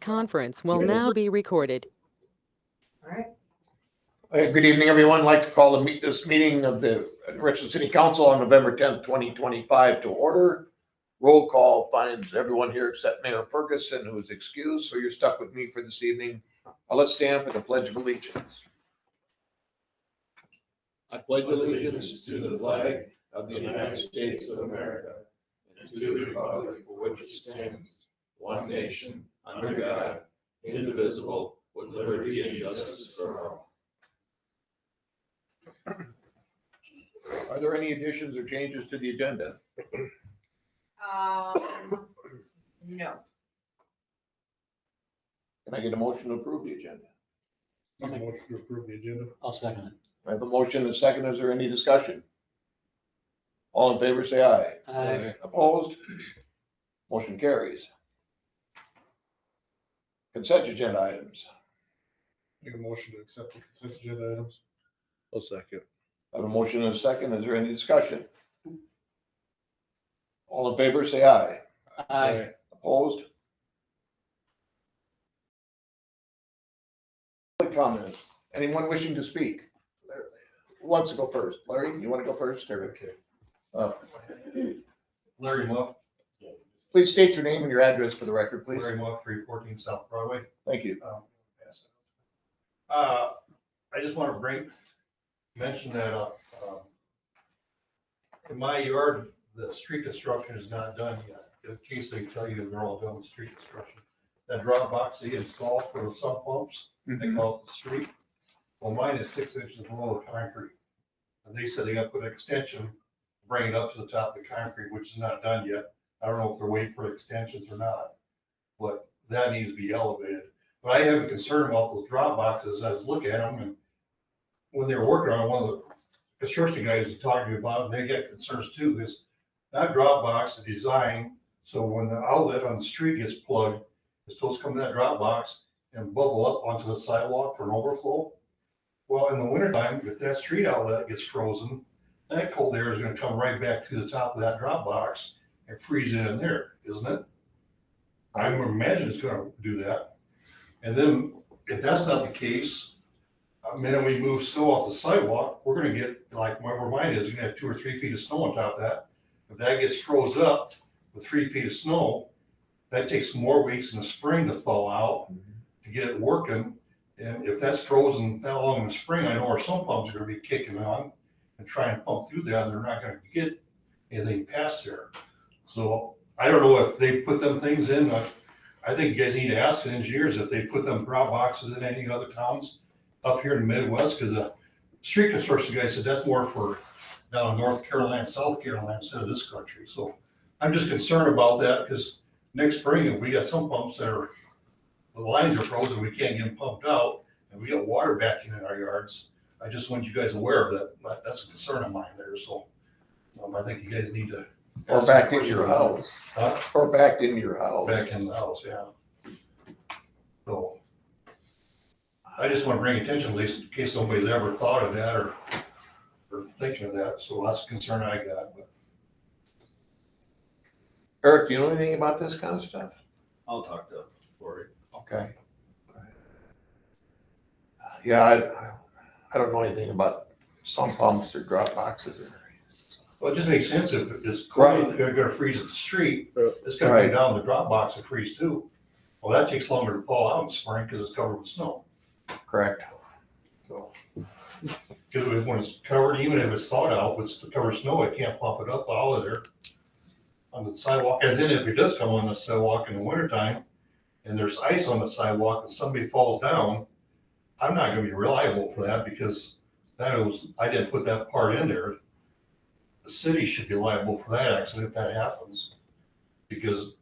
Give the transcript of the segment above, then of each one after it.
conference will now be recorded. All right. Good evening, everyone. I'd like to call this meeting of the Richland City Council on November 10th, 2025 to order. Roll call finds everyone here except Mayor Ferguson, who is excused, so you're stuck with me for this evening. Let's stand for the Pledge of Allegiance. I pledge allegiance to the flag of the United States of America and to the republic for which it stands, one nation, under God, indivisible, with liberty and justice for all. Are there any additions or changes to the agenda? No. Can I get a motion to approve the agenda? Make a motion to approve the agenda. I'll second it. I have a motion and a second. Is there any discussion? All in favor, say aye. Aye. Opposed? Motion carries. Consent agenda items. Make a motion to accept the consent agenda items. I'll second. I have a motion and a second. Is there any discussion? All in favor, say aye. Aye. Opposed? Public comments. Anyone wishing to speak? Who wants to go first? Larry, you want to go first? Or- Okay. Larry Muff, Please state your name and your address for the record, please. Larry Muff, 314 South Broadway. Thank you. I just want to mention that in my yard, the street construction is not done yet. In case they tell you they're all done with street construction. That drop box they installed for the sump pumps, they call it the street. Well, mine is 6 inches below the concrete. And they said they got to put an extension, bring it up to the top of the concrete, which is not done yet. I don't know if they're waiting for extensions or not, but that needs to be elevated. But I have a concern about those drop boxes. I was looking at them, and when they were working on it, one of the construction guys was talking to me about it, and they get concerns too, is that drop box is designed so when the outlet on the street gets plugged, it's supposed to come to that drop box and bubble up onto the sidewalk for an overflow. Well, in the wintertime, if that street outlet gets frozen, that cold air is gonna come right back through the top of that drop box and freeze it in there, isn't it? I would imagine it's gonna do that. And then if that's not the case, the minute we move snow off the sidewalk, we're gonna get, like where mine is, you're gonna have 2 or 3 feet of snow on top of that. If that gets froze up with 3 feet of snow, that takes more weeks in the spring to thaw out to get it working. And if that's frozen that long in the spring, I know our sump pumps are gonna be kicking on and trying to pump through there, and they're not gonna get anything past there. So I don't know if they put them things in, I think you guys need to ask the engineers if they put them drop boxes in any other towns up here in the Midwest, because the street construction guy said that's more for down in North Carolina, South Carolina instead of this country. So I'm just concerned about that, because next spring, if we got some pumps that are, the lines are frozen, we can't get them pumped out, and we got water backing in our yards, I just want you guys aware of that. That's a concern of mine there, so I think you guys need to. Or back into your house. Huh? Or back into your house. Back in the house, yeah. So I just want to bring attention, at least in case nobody's ever thought of that or thinking of that. So that's a concern I got. But Eric, do you know anything about this kind of stuff? I'll talk to Cory. Okay. Yeah, I don't know anything about sump pumps or drop boxes. well, it just makes sense if it's Right. cold, they're going to freeze at the street. Yeah. It's going to Right. come down the drop box and freeze too. Well, that takes longer to thaw out in spring because it's covered with snow. Correct. So, because when it's covered, even if it's thawed out, with covered snow, it can't pump it up out of there on the sidewalk. And then if it does come on the sidewalk in the wintertime and there's ice on the sidewalk and somebody falls down, I'm not gonna be reliable for that, because I didn't put that part in there. The city should be liable for that accident if that happens, because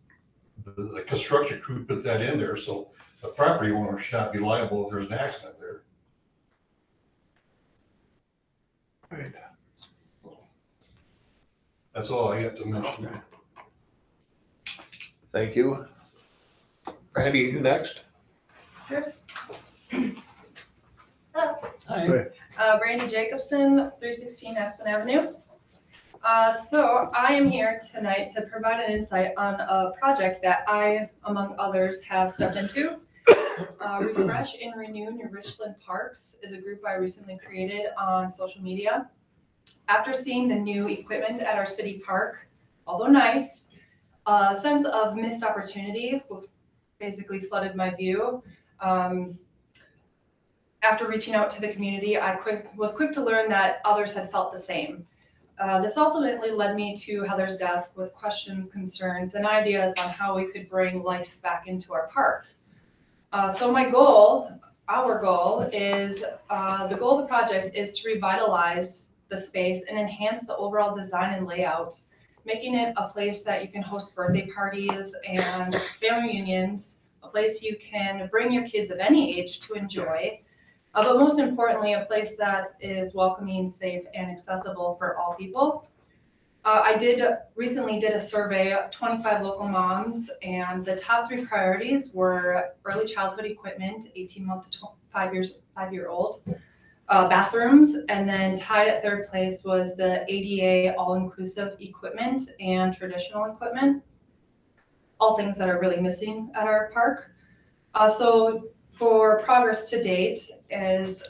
the construction crew put that in there, so the property owner should not be liable if there's an accident there. Right. That's all I got to mention. Thank you. Randy, you next? Sure. Aye. Brandy Jacobson, 316 Aspen Avenue. So I am here tonight to provide an insight on a project that I, among others, have stepped into. Refresh and Renew New Richland Parks is a group I recently created on social media. After seeing the new equipment at our city park, although nice, a sense of missed opportunity basically flooded my view. After reaching out to the community, I was quick to learn that others had felt the same. This ultimately led me to Heather's desk with questions, concerns, and ideas on how we could bring life back into our park. So my goal, our goal is, the goal of the project is to revitalize the space and enhance the overall design and layout, making it a place that you can host birthday parties and family reunions, a place you can bring your kids of any age to enjoy. But most importantly, a place that is welcoming, safe, and accessible for all people. I recently did a survey of 25 local moms, and the top 3 priorities were early childhood equipment, 18-month to 5-year-old, bathrooms, and then tied at 3rd place was the ADA all-inclusive equipment and traditional equipment, all things that are really missing at our park. So for progress to date is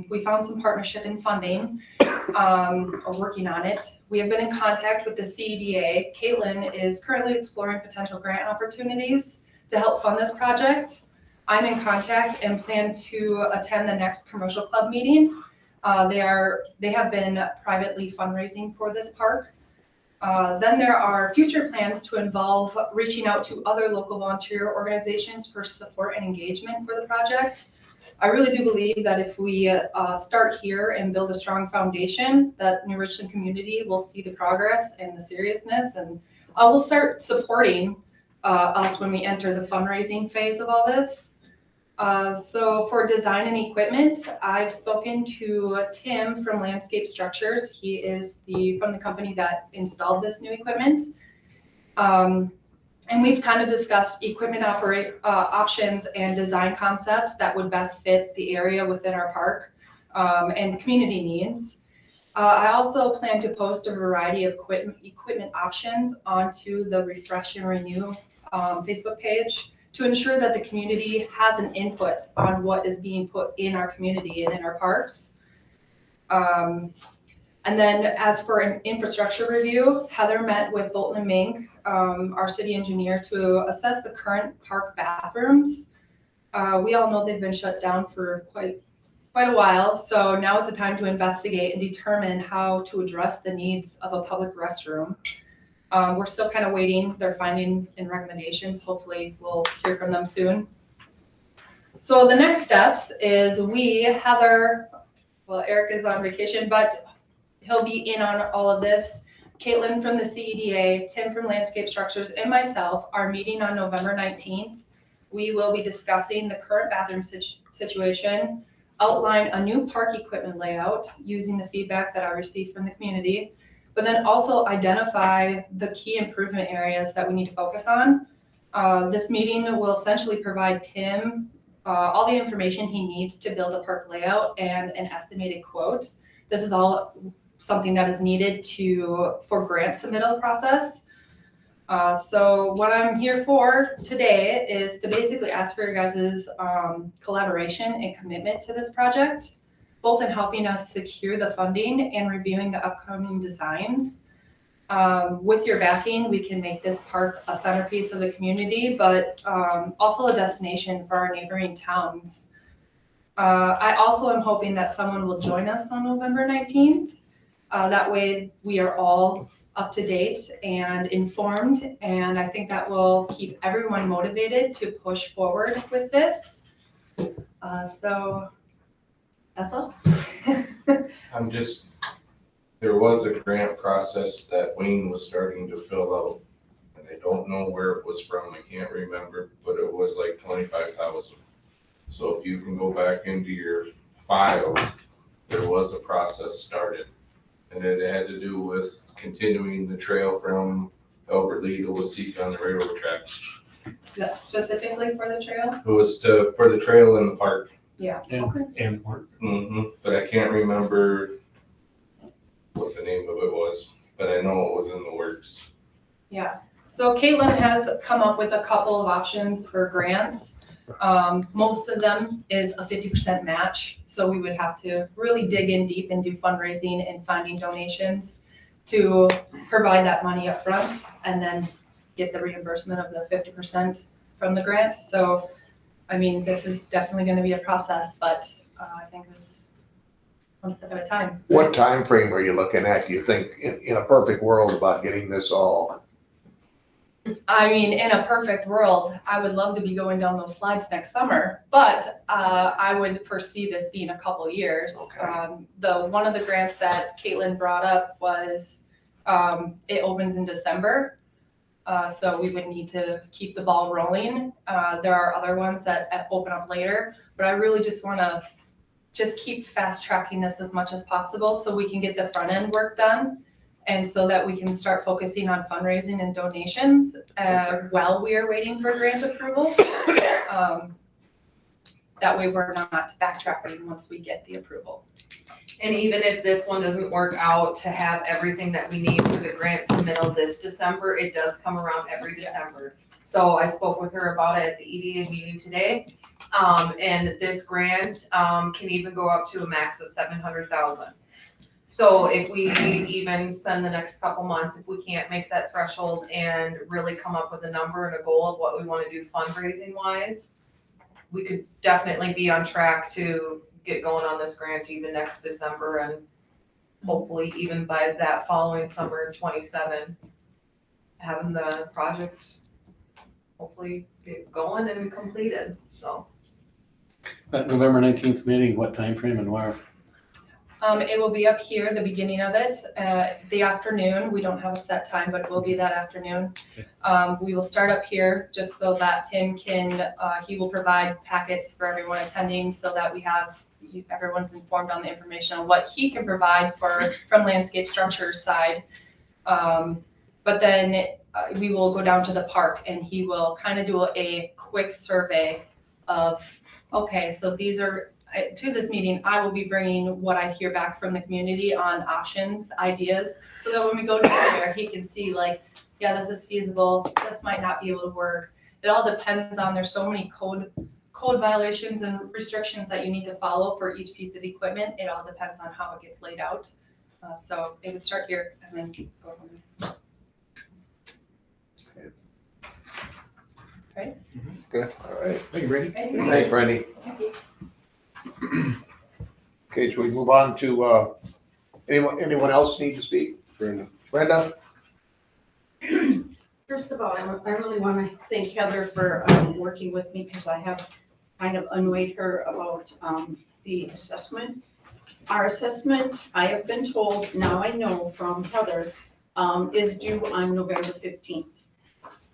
we found some partnership and funding, or working on it. We have been in contact with the CEDA. Caitlin is currently exploring potential grant opportunities to help fund this project. I'm in contact and plan to attend the next commercial club meeting. They have been privately fundraising for this park. Then there are future plans to involve reaching out to other local volunteer organizations for support and engagement for the project. I really do believe that if we start here and build a strong foundation, that New Richland community will see the progress and the seriousness, and will start supporting us when we enter the fundraising phase of all this. So for design and equipment, I've spoken to Tim from Landscape Structures. He is from the company that installed this new equipment. And we've kind of discussed equipment options and design concepts that would best fit the area within our park and community needs. I also plan to post a variety of equipment options onto the Refresh and Renew Facebook page to ensure that the community has an input on what is being put in our community and in our parks. And then as for an infrastructure review, Heather met with Bolton and Mink, our city engineer, to assess the current park bathrooms. We all know they've been shut down for quite a while, so now is the time to investigate and determine how to address the needs of a public restroom. We're still kind of waiting their findings and recommendations. Hopefully we'll hear from them soon. So the next steps is Heather, well, Eric is on vacation, but he'll be in on all of this. Caitlin from the CEDA, Tim from Landscape Structures, and myself are meeting on November 19th. We will be discussing the current bathroom situation, outline a new park equipment layout using the feedback that I received from the community, but then also identify the key improvement areas that we need to focus on. This meeting will essentially provide Tim all the information he needs to build a park layout and an estimated quote. This is all something that is needed for grant submittal process. So what I'm here for today is to basically ask for your guys' collaboration and commitment to this project, both in helping us secure the funding and reviewing the upcoming designs. With your backing, we can make this park a centerpiece of the community, but also a destination for our neighboring towns. I also am hoping that someone will join us on November 19th. That way we are all up to date and informed, and I think that will keep everyone motivated to push forward with this. So that's all. There was a grant process that Wayne was starting to fill out, and I don't know where it was from, I can't remember, but it was like 25,000. So if you can go back into your files, there was a process started. And it had to do with continuing the trail from Albert Lee to Waseca on the railroad tracks. That's specifically for the trail? It was for the trail in the park. Yeah. And work. But I can't remember what the name of it was. but I know it was in the works. Yeah, so Caitlin has come up with a couple of options for grants. Most of them is a 50% match, so we would have to really dig in deep and do fundraising and finding donations to provide that money up front and then get the reimbursement of the 50% from the grant. So, I mean, this is definitely gonna be a process, but I think this is one step at a time. What time frame are you looking at, do you think, in a perfect world about getting this all? I mean, in a perfect world, I would love to be going down those slides next summer, but I would foresee this being a couple years. Okay. One of the grants that Caitlin brought up was, it opens in December. So we would need to keep the ball rolling. There are other ones that open up later, but I really just wanna just keep fast tracking this as much as possible so we can get the front end work done. And so that we can start focusing on fundraising and donations while we are waiting for grant approval. That way we're not backtracking once we get the approval. And even if this one doesn't work out to have everything that we need for the grant submittal this December, it does come around every December. So I spoke with her about it at the EDA meeting today. And this grant, can even go up to a max of 700,000. So if we even spend the next couple months, if we can't make that threshold and really come up with a number and a goal of what we want to do fundraising wise, we could definitely be on track to get going on this grant even next December and hopefully even by that following summer in 27, having the project hopefully get going and completed, so. That November 19th meeting, what time frame and where? It will be up here, the beginning of it, the afternoon. We don't have a set time, but it will be that afternoon. We will start up here just so that Tim can, he will provide packets for everyone attending so that we have, everyone's informed on the information on what he can provide from landscape structures side. But then we will go down to the park and he will kind of do a quick survey of, okay, so these are, to this meeting, I will be bringing what I hear back from the community on options, ideas, so that when we go to there, he can see like, yeah, this is feasible, this might not be able to work. It all depends on, there's so many code violations and restrictions that you need to follow for each piece of equipment. It all depends on how it gets laid out. So it would start here and then go from there. Right? Good, all right. Thank you, Brady. Thanks, Randy. Thank you. Okay, should we move on to, anyone else need to speak? Brenda? First of all, I really want to thank Heather for working with me because I have kind of annoyed her about the assessment. Our assessment, I have been told, now I know from Heather, is due on November 15th.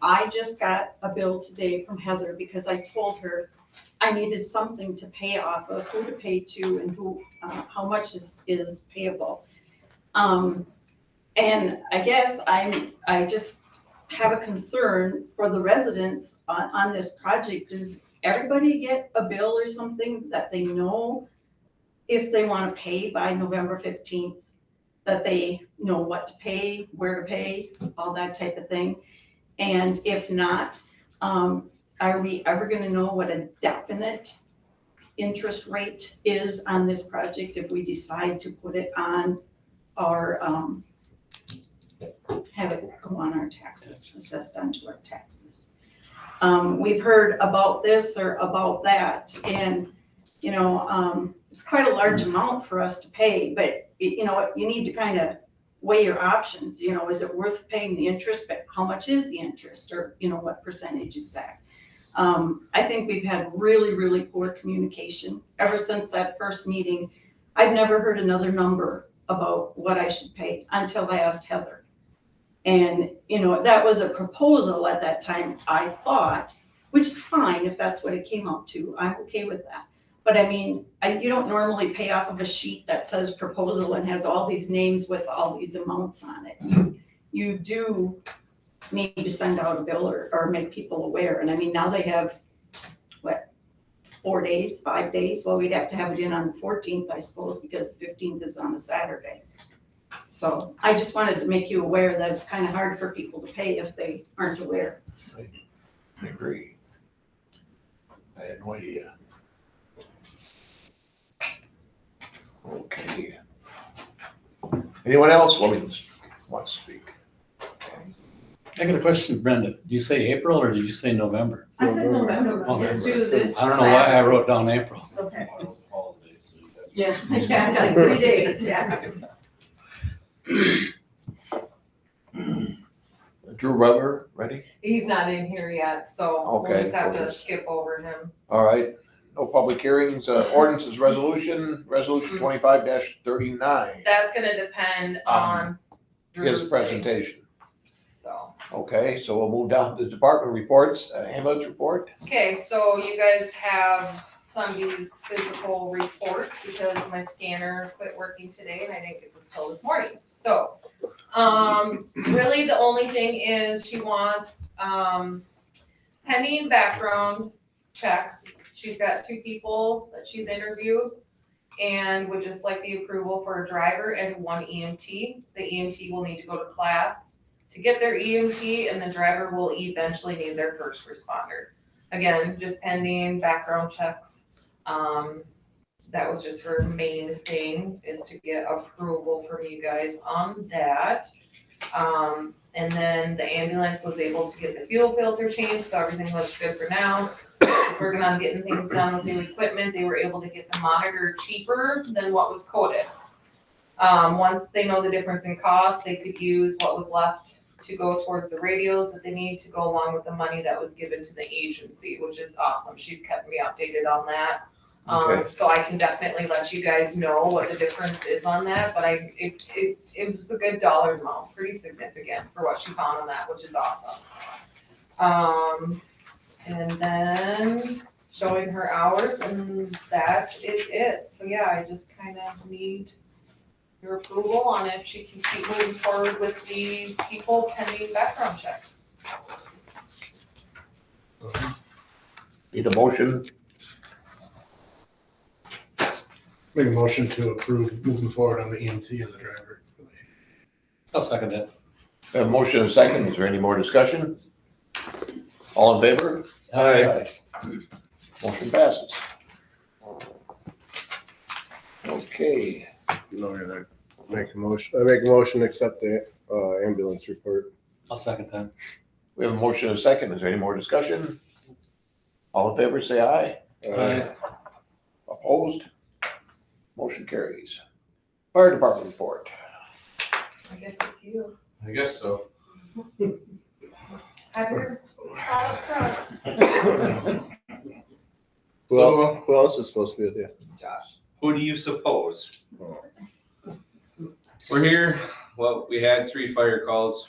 I just got a bill today from Heather because I told her I needed something to pay off of, who to pay to and who, how much is payable. And I guess I just have a concern for the residents on this project. Does everybody get a bill or something that they know if they want to pay by November 15th, that they know what to pay, where to pay, all that type of thing? And if not, are we ever going to know what a definite interest rate is on this project if we decide to put it on our, have it go on our taxes, assessed onto our taxes? We've heard about this or about that, and, you know, it's quite a large amount for us to pay, but, you know, you need to kind of weigh your options. You know, is it worth paying the interest, but how much is the interest, or, you know, what percentage is that? I think we've had really, really poor communication ever since that first meeting. I've never heard another number about what I should pay until I asked Heather. And, you know, that was a proposal at that time, I thought, which is fine if that's what it came out to. I'm okay with that. But I mean, you don't normally pay off of a sheet that says proposal and has all these names with all these amounts on it. You do need to send out a bill or make people aware. And I mean, now they have, what, 4 days, 5 days? Well, we'd have to have it in on the 14th, I suppose, because the 15th is on a Saturday. So I just wanted to make you aware that it's kind of hard for people to pay if they aren't aware. I agree. I had no idea. Okay. Anyone else wants to speak? I got a question, Brenda. Did you say April or did you say November? I said November, Oh, let's do this. I don't know why I wrote down April. Okay, One of those holidays, so you got- yeah, like 3 days, yeah. Drew Rubber, ready? He's not in here yet, so we'll Okay, just have to we'll just- skip over him. All right, no public hearings, ordinances, resolution 25-39, That's gonna depend on Drew's his thing, presentation. so. Okay, so we'll move down to the department reports, ambulance report. Okay, so you guys have somebody's physical report because my scanner quit working today and I didn't get this till this morning. So, really the only thing is she wants, pending background checks. She's got 2 people that she's interviewed and would just like the approval for a driver and 1 EMT. The EMT will need to go to class to get their EMT and the driver will eventually need their first responder. Again, just pending background checks. That was just her main thing, is to get approval from you guys on that. And then the ambulance was able to get the fuel filter changed, so everything looks good for now. Working on getting things done with new equipment, they were able to get the monitor cheaper than what was quoted. Once they know the difference in cost, they could use what was left to go towards the radios that they need to go along with the money that was given to the agency, which is awesome. She's kept me updated on that. Okay. So I can definitely let you guys know what the difference is on that, but it was a good dollar amount, pretty significant for what she found on that, which is awesome. And then showing her hours, and that is it. So yeah, I just kind of need your approval on if she can keep moving forward with these people pending background checks. Need a motion? Make a motion to approve moving forward on the EMT and the driver. I'll second that. A motion and a second, is there any more discussion? All in favor? Aye. Motion passes. Okay, No, I make a motion to accept the ambulance report. I'll second that. we have a motion and a second, is there any more discussion? All in favor, say aye. Aye. Opposed? Motion carries. Fire department report. I guess it's you. I guess so. Have your product truck. So, Who else is supposed to be with you? Josh. who do you suppose? We're here, well, we had 3 fire calls.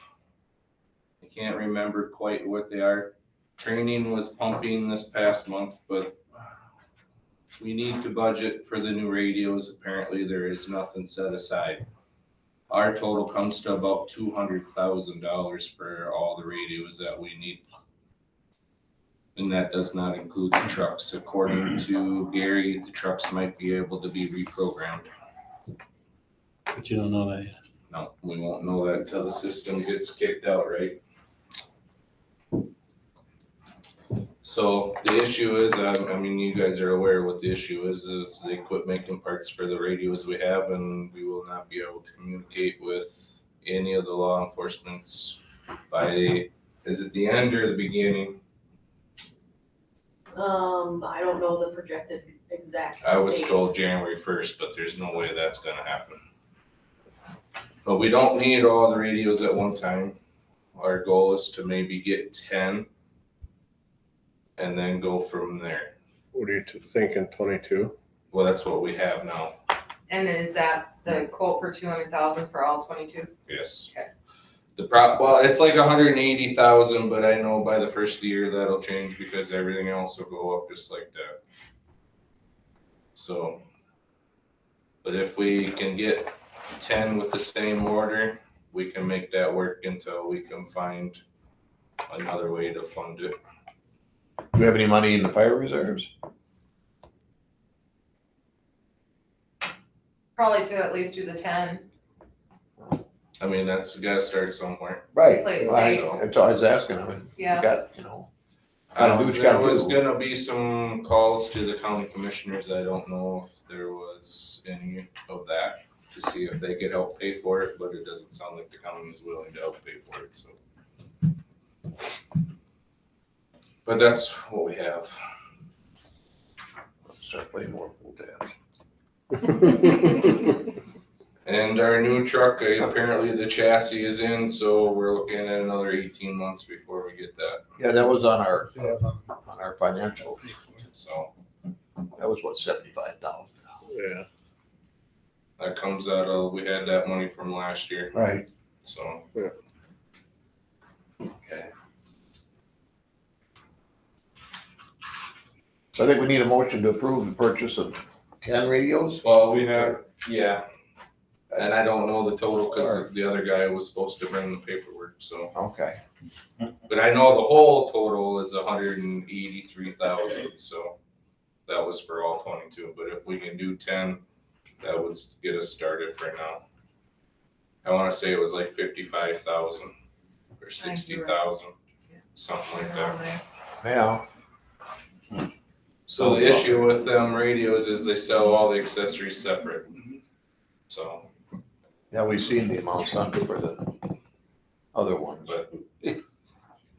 I can't remember quite what they are. Training was pumping this past month, but we need to budget for the new radios. Apparently there is nothing set aside. Our total comes to about $200,000 for all the radios that we need. And that does not include the trucks. According to Gary, the trucks might be able to be reprogrammed. But you don't know that yet. No, we won't know that until the system gets kicked out, right? So the issue is, I mean, you guys are aware what the issue is they quit making parts for the radios we have, and we will not be able to communicate with any of the law enforcements by, is it the end or the beginning? I don't know the projected exact. I was date. told January 1st, but there's no way that's gonna happen. But we don't need all the radios at one time. Our goal is to maybe get 10 and then go from there. What are you thinking, 22? Well, that's what we have now, And is that the quote for 200,000 for all 22? yes. Okay. Well, it's like 180,000, but I know by the first of the year that'll change because everything else will go up just like that. So, but if we can get 10 with the same order, we can make that work until we can find another way to fund it. Do we have any money in the fire reserves? Probably to at least do the 10. I mean, that's, you gotta start somewhere. Right, Play it right, safe. that's all I was asking, I mean, you Yeah. got, gotta do what you gotta There was do. gonna be some calls to the county commissioners, I don't know if there was any of that, to see if they could help pay for it, but it doesn't sound like the county is willing to help pay for it, so. But that's what we have. Start playing more pool tabs. And our new truck, apparently the chassis is in, so we're looking at another 18 months before we get that, Yeah, that was on our financial, so. that was what, 75,000? Yeah. That comes out of, we had that money from last year, Right. so. Okay. So I think we need a motion to approve the purchase of 10 radios. Well, we have, yeah. And I don't know the total, cause the other guy was supposed to bring the paperwork, so. Okay, But I know the whole total is 183,000, so that was for all 22, but if we can do 10, that would get us started for now. I wanna say it was like 55,000 or 60,000, something like that. yeah. So the issue with them radios is they sell all the accessories separate, so. Yeah, we've seen the amounts under for the other ones. But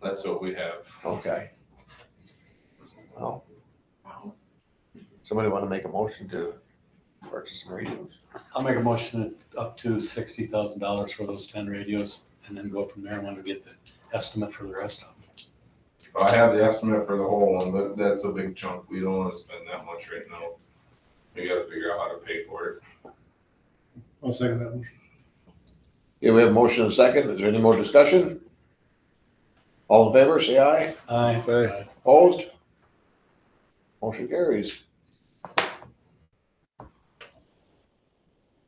that's what we have. Okay. Well, somebody want to make a motion to purchase some radios? I'll make a motion up to $60,000 for those 10 radios and then go from there when we get the estimate for the rest of them. I have the estimate for the whole one, but that's a big chunk. We don't wanna spend that much right now. We gotta figure out how to pay for it. I'll second that motion. Yeah, we have a motion and a second. Is there any more discussion? All in favor, say aye. Aye. Aye. Opposed? Motion carries.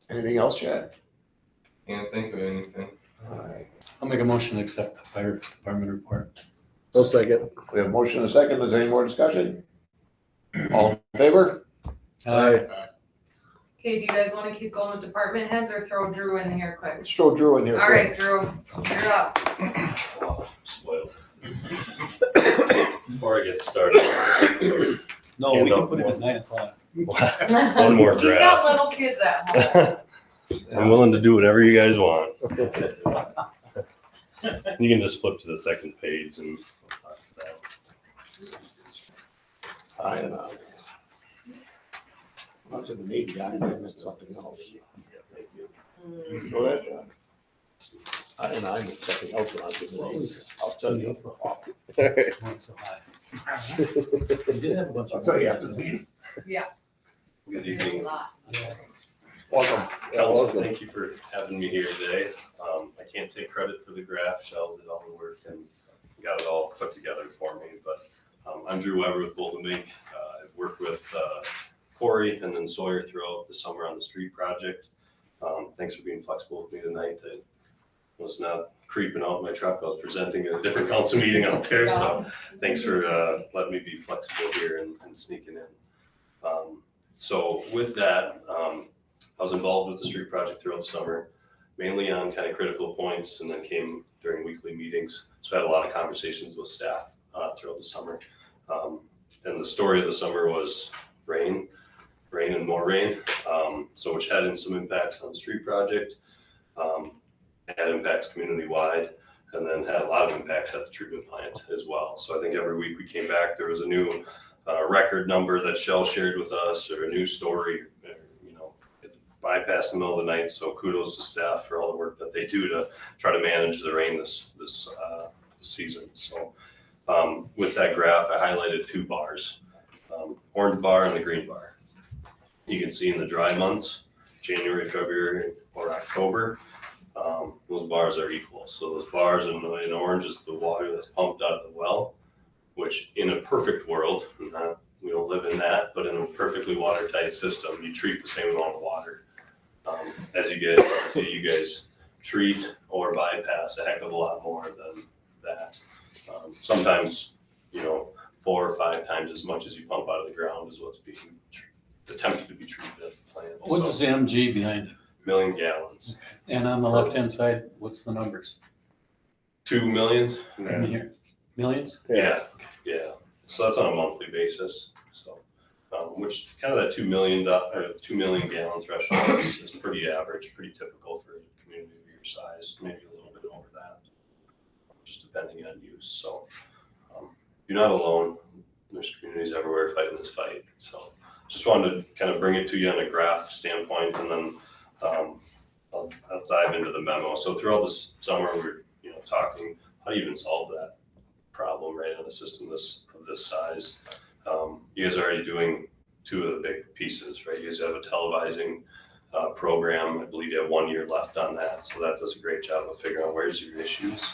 Anything else, Chad? Can't think of anything. All right. I'll make a motion to accept the fire department report. I'll second. We have a motion and a second. Is there any more discussion? All in favor? Aye. Okay, do you guys wanna keep going with department heads or throw Drew in here quick? Let's throw Drew in here. All quick. right, Drew, you're up. Spoiled. Before I get started. No, we can put it at 9 o'clock. One more He's got graph. little kids at home. I'm willing to do whatever you guys want. You can just flip to the second page and. I and I. I was in the Navy, I meant something else. Go ahead, John. I and I meant something else when I was in the Navy. I'll tell you. Not so high. We did have a bunch I'll of. tell you after the meeting. Good evening. Welcome. Council, thank you for having me here today. I can't take credit for the graph. Shell did all the work and got it all put together for me, but I'm Drew Weber with Bolton Mink. I've worked with Corey and then Sawyer throughout the summer on the street project. Thanks for being flexible with me tonight. I was not creeping out in my truck. I was presenting at a different council meeting out there, so thanks for letting me be flexible here and sneaking in. So with that, I was involved with the street project throughout the summer, mainly on kind of critical points, and then came during weekly meetings. So I had a lot of conversations with staff throughout the summer. And the story of the summer was rain and more rain. So which had some impacts on the street project, had impacts community-wide, and then had a lot of impacts at the treatment plant as well. So I think every week we came back, there was a new record number that Shell shared with us, or a new story, you know, it bypassed the middle of the night. So kudos to staff for all the work that they do to try to manage the rain this season. So with that graph, I highlighted two bars, orange bar and the green bar. You can see in the dry months, January, February, or October, those bars are equal. So those bars in orange is the water that's pumped out of the well, which in a perfect world, we don't live in that, but in a perfectly watertight system, you treat the same amount of water. As you guys treat or bypass a heck of a lot more than that. Sometimes, 4 or 5 times as much as you pump out of the ground is what's being attempted to be treated at the plant. What is the MG behind it? million gallons. And on the left-hand side, what's the numbers? 2 million? In here? Millions? Yeah, yeah. So that's on a monthly basis, so, which kind of that 2 million gallon threshold is pretty average, pretty typical for a community of your size, maybe a little bit over that, just depending on use, so. You're not alone, there's communities everywhere fighting this fight, so just wanted to kind of bring it to you on a graph standpoint, and then I'll dive into the memo. So throughout this summer, we're talking how do you even solve that problem, right, in a system of this size. You guys are already doing two of the big pieces, right? You guys have a televising program. I believe you have 1 year left on that, so that does a great job of figuring out where's your issues.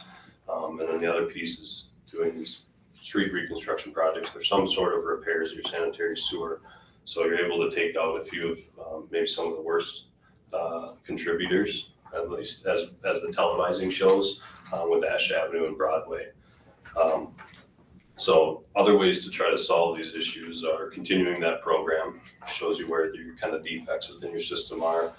And then the other piece is doing these street reconstruction projects or some sort of repairs of your sanitary sewer. So you're able to take out a few of maybe some of the worst contributors, at least as the televising shows with Ash Avenue and Broadway. So other ways to try to solve these issues are continuing that program, shows you where your kind of defects within your system are,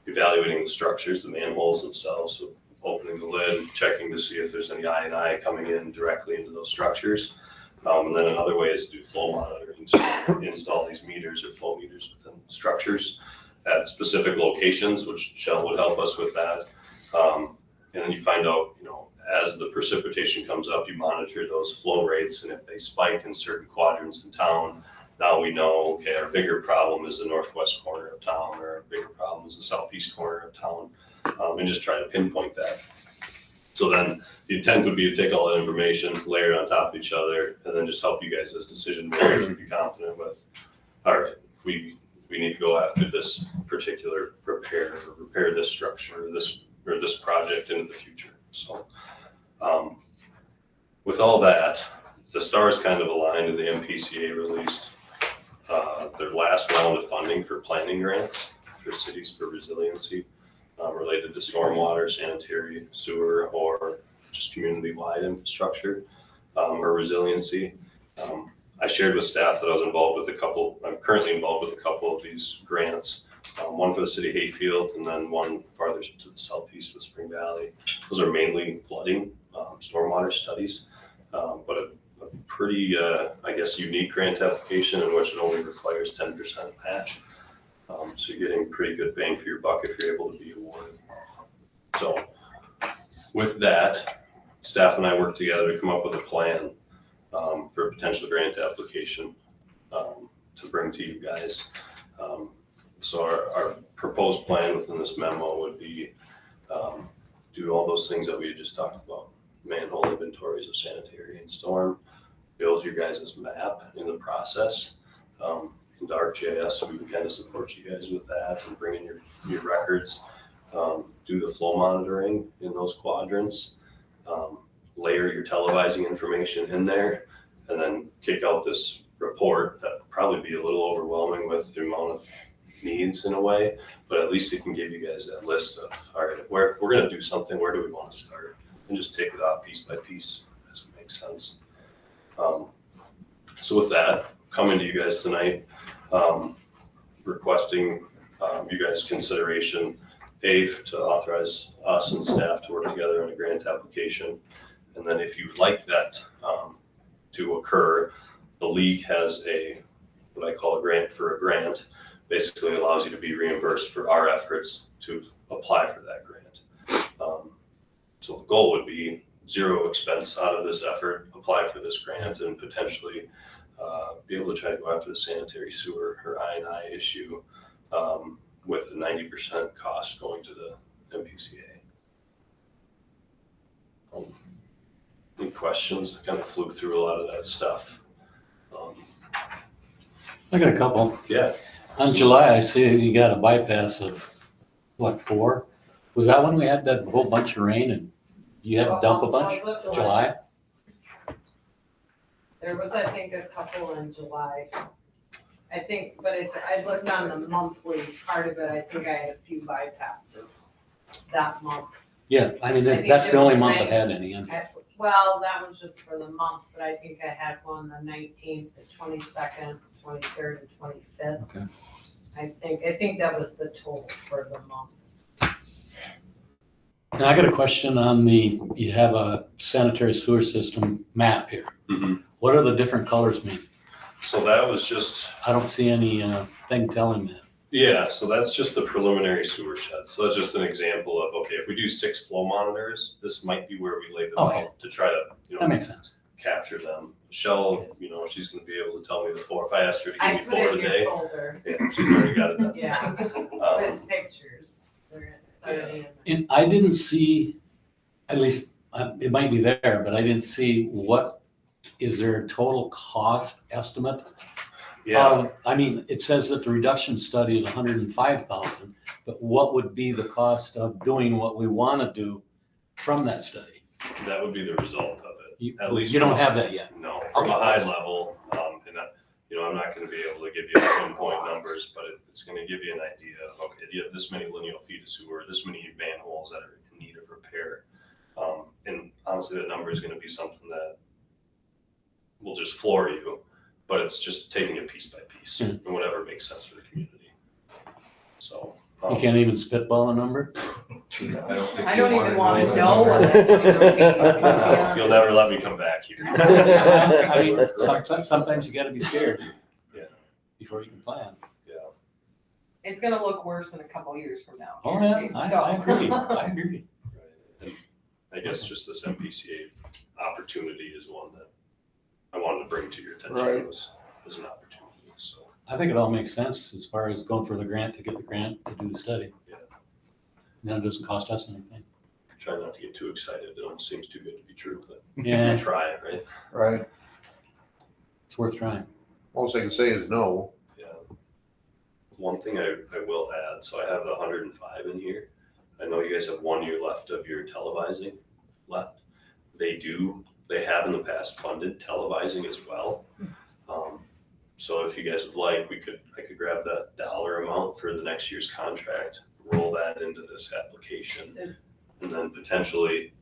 evaluating the structures, the manholes themselves, so opening the lid, checking to see if there's any I&I coming in directly into those structures. And then another way is to do flow monitoring, so install these meters or flow meters within structures at specific locations, which Shell would help us with that. And then you find out, as the precipitation comes up, you monitor those flow rates, and if they spike in certain quadrants in town, now we know, okay, our bigger problem is the northwest corner of town, or our bigger problem is the southeast corner of town, and just try to pinpoint that. So then the intent would be to take all that information, layer it on top of each other, and then just help you guys as decision makers be confident with, all right, we need to go after this particular repair, or repair this structure, or this project into the future. So with all that, the stars kind of aligned, and the MPCA released their last round of funding for planning grants for cities for resiliency related to stormwater, sanitary, sewer, or just community-wide infrastructure or resiliency. I shared with staff that I was I'm currently involved with a couple of these grants, one for the city of Hayfield, and then one farther to the southeast with Spring Valley. Those are mainly flooding, stormwater studies, but a pretty, I guess, unique grant application in which it only requires 10% match. So you're getting pretty good bang for your buck if you're able to be awarded. So with that, staff and I worked together to come up with a plan for a potential grant application to bring to you guys. So our proposed plan within this memo would be do all those things that we had just talked about. Manhole inventories of sanitary and storm, build your guys' map in the process. In ArcGIS, so we can kind of support you guys with that and bring in your records. Do the flow monitoring in those quadrants. Layer your televising information in there, and then kick out this report that would probably be a little overwhelming with the amount of needs in a way, but at least it can give you guys that list of, all right, if we're going to do something, where do we want to start? And just take it off piece by piece as it makes sense. So with that, coming to you guys tonight, requesting you guys' consideration, to authorize us and staff to work together on a grant application. And then if you'd like that to occur, the league has what I call a grant for a grant, basically allows you to be reimbursed for our efforts to apply for that grant. So the goal would be zero expense out of this effort, apply for this grant, and potentially be able to try to go after the sanitary sewer or I&I issue with a 90% cost going to the MPCA. Any questions? I kind of flew through a lot of that stuff. I got a couple. Yeah. On July, I see you got a bypass of, what, 4? Was that when we had that whole bunch of rain and you had to dump a bunch? July? There was, I think, a couple in July. I think, but if I looked on the monthly part of it, I think I had a few bypasses that month. Yeah, I mean, I think that's it the only was month that had any in. Well, that was just for the month, but I think I had one the 19th, the 22nd, 23rd, and 25th. Okay. I think that was the total for the month. Now I got a question on you have a sanitary sewer system map here. Mhm. What do the different colors mean? So that was just, I don't see any thing telling that. yeah, so that's just the preliminary sewer shed. So that's just an example of, okay, if we do 6 flow monitors, this might be where we lay them Okay. out to try to, That makes sense. capture them. Michelle, she's gonna be able to tell me the 4. If I asked her to I give me put 4 it in today, your folder, yeah, she's already got it done. Yeah, Um, with pictures. It's already in there. And I didn't see, at least, it might be there, but I didn't see is there a total cost estimate? Yeah, I mean, it says that the reduction study is 105,000, but what would be the cost of doing what we want to do from that study? that would be the result of it. At least You don't from- have that yet. No, from a high level, and I'm not gonna be able to give you pinpoint numbers, but it's gonna give you an idea of, okay, you have this many lineal feet of sewer, this many manholes that are in need of repair. And honestly, that number is gonna be something that will just floor you, but it's just taking it piece by piece and whatever makes sense for the community. So. You can't even spitball a number? I don't even wanna know what that's gonna be. You'll never let me come back here. I mean, sometimes you gotta be scared. Yeah. Before you can plan. Yeah. It's gonna look worse in a couple years from now. Oh, yeah, guaranteed. I agree, I agree. And I guess just this MPCA opportunity is one that I wanted to bring to your attention Right. as an opportunity, so. I think it all makes sense as far as going for the grant to get the grant to do the study. Yeah. And then it doesn't cost us anything. Try not to get too excited, it almost seems too good to be true, but Yeah, try it, right? Right. it's worth trying. Most I can say is no. Yeah. One thing I will add, so I have the 105 in here. I know you guys have 1 year left of your televising left. They have in the past funded televising as well. So if you guys would like, I could grab that dollar amount for the next year's contract, roll that into this application, and then potentially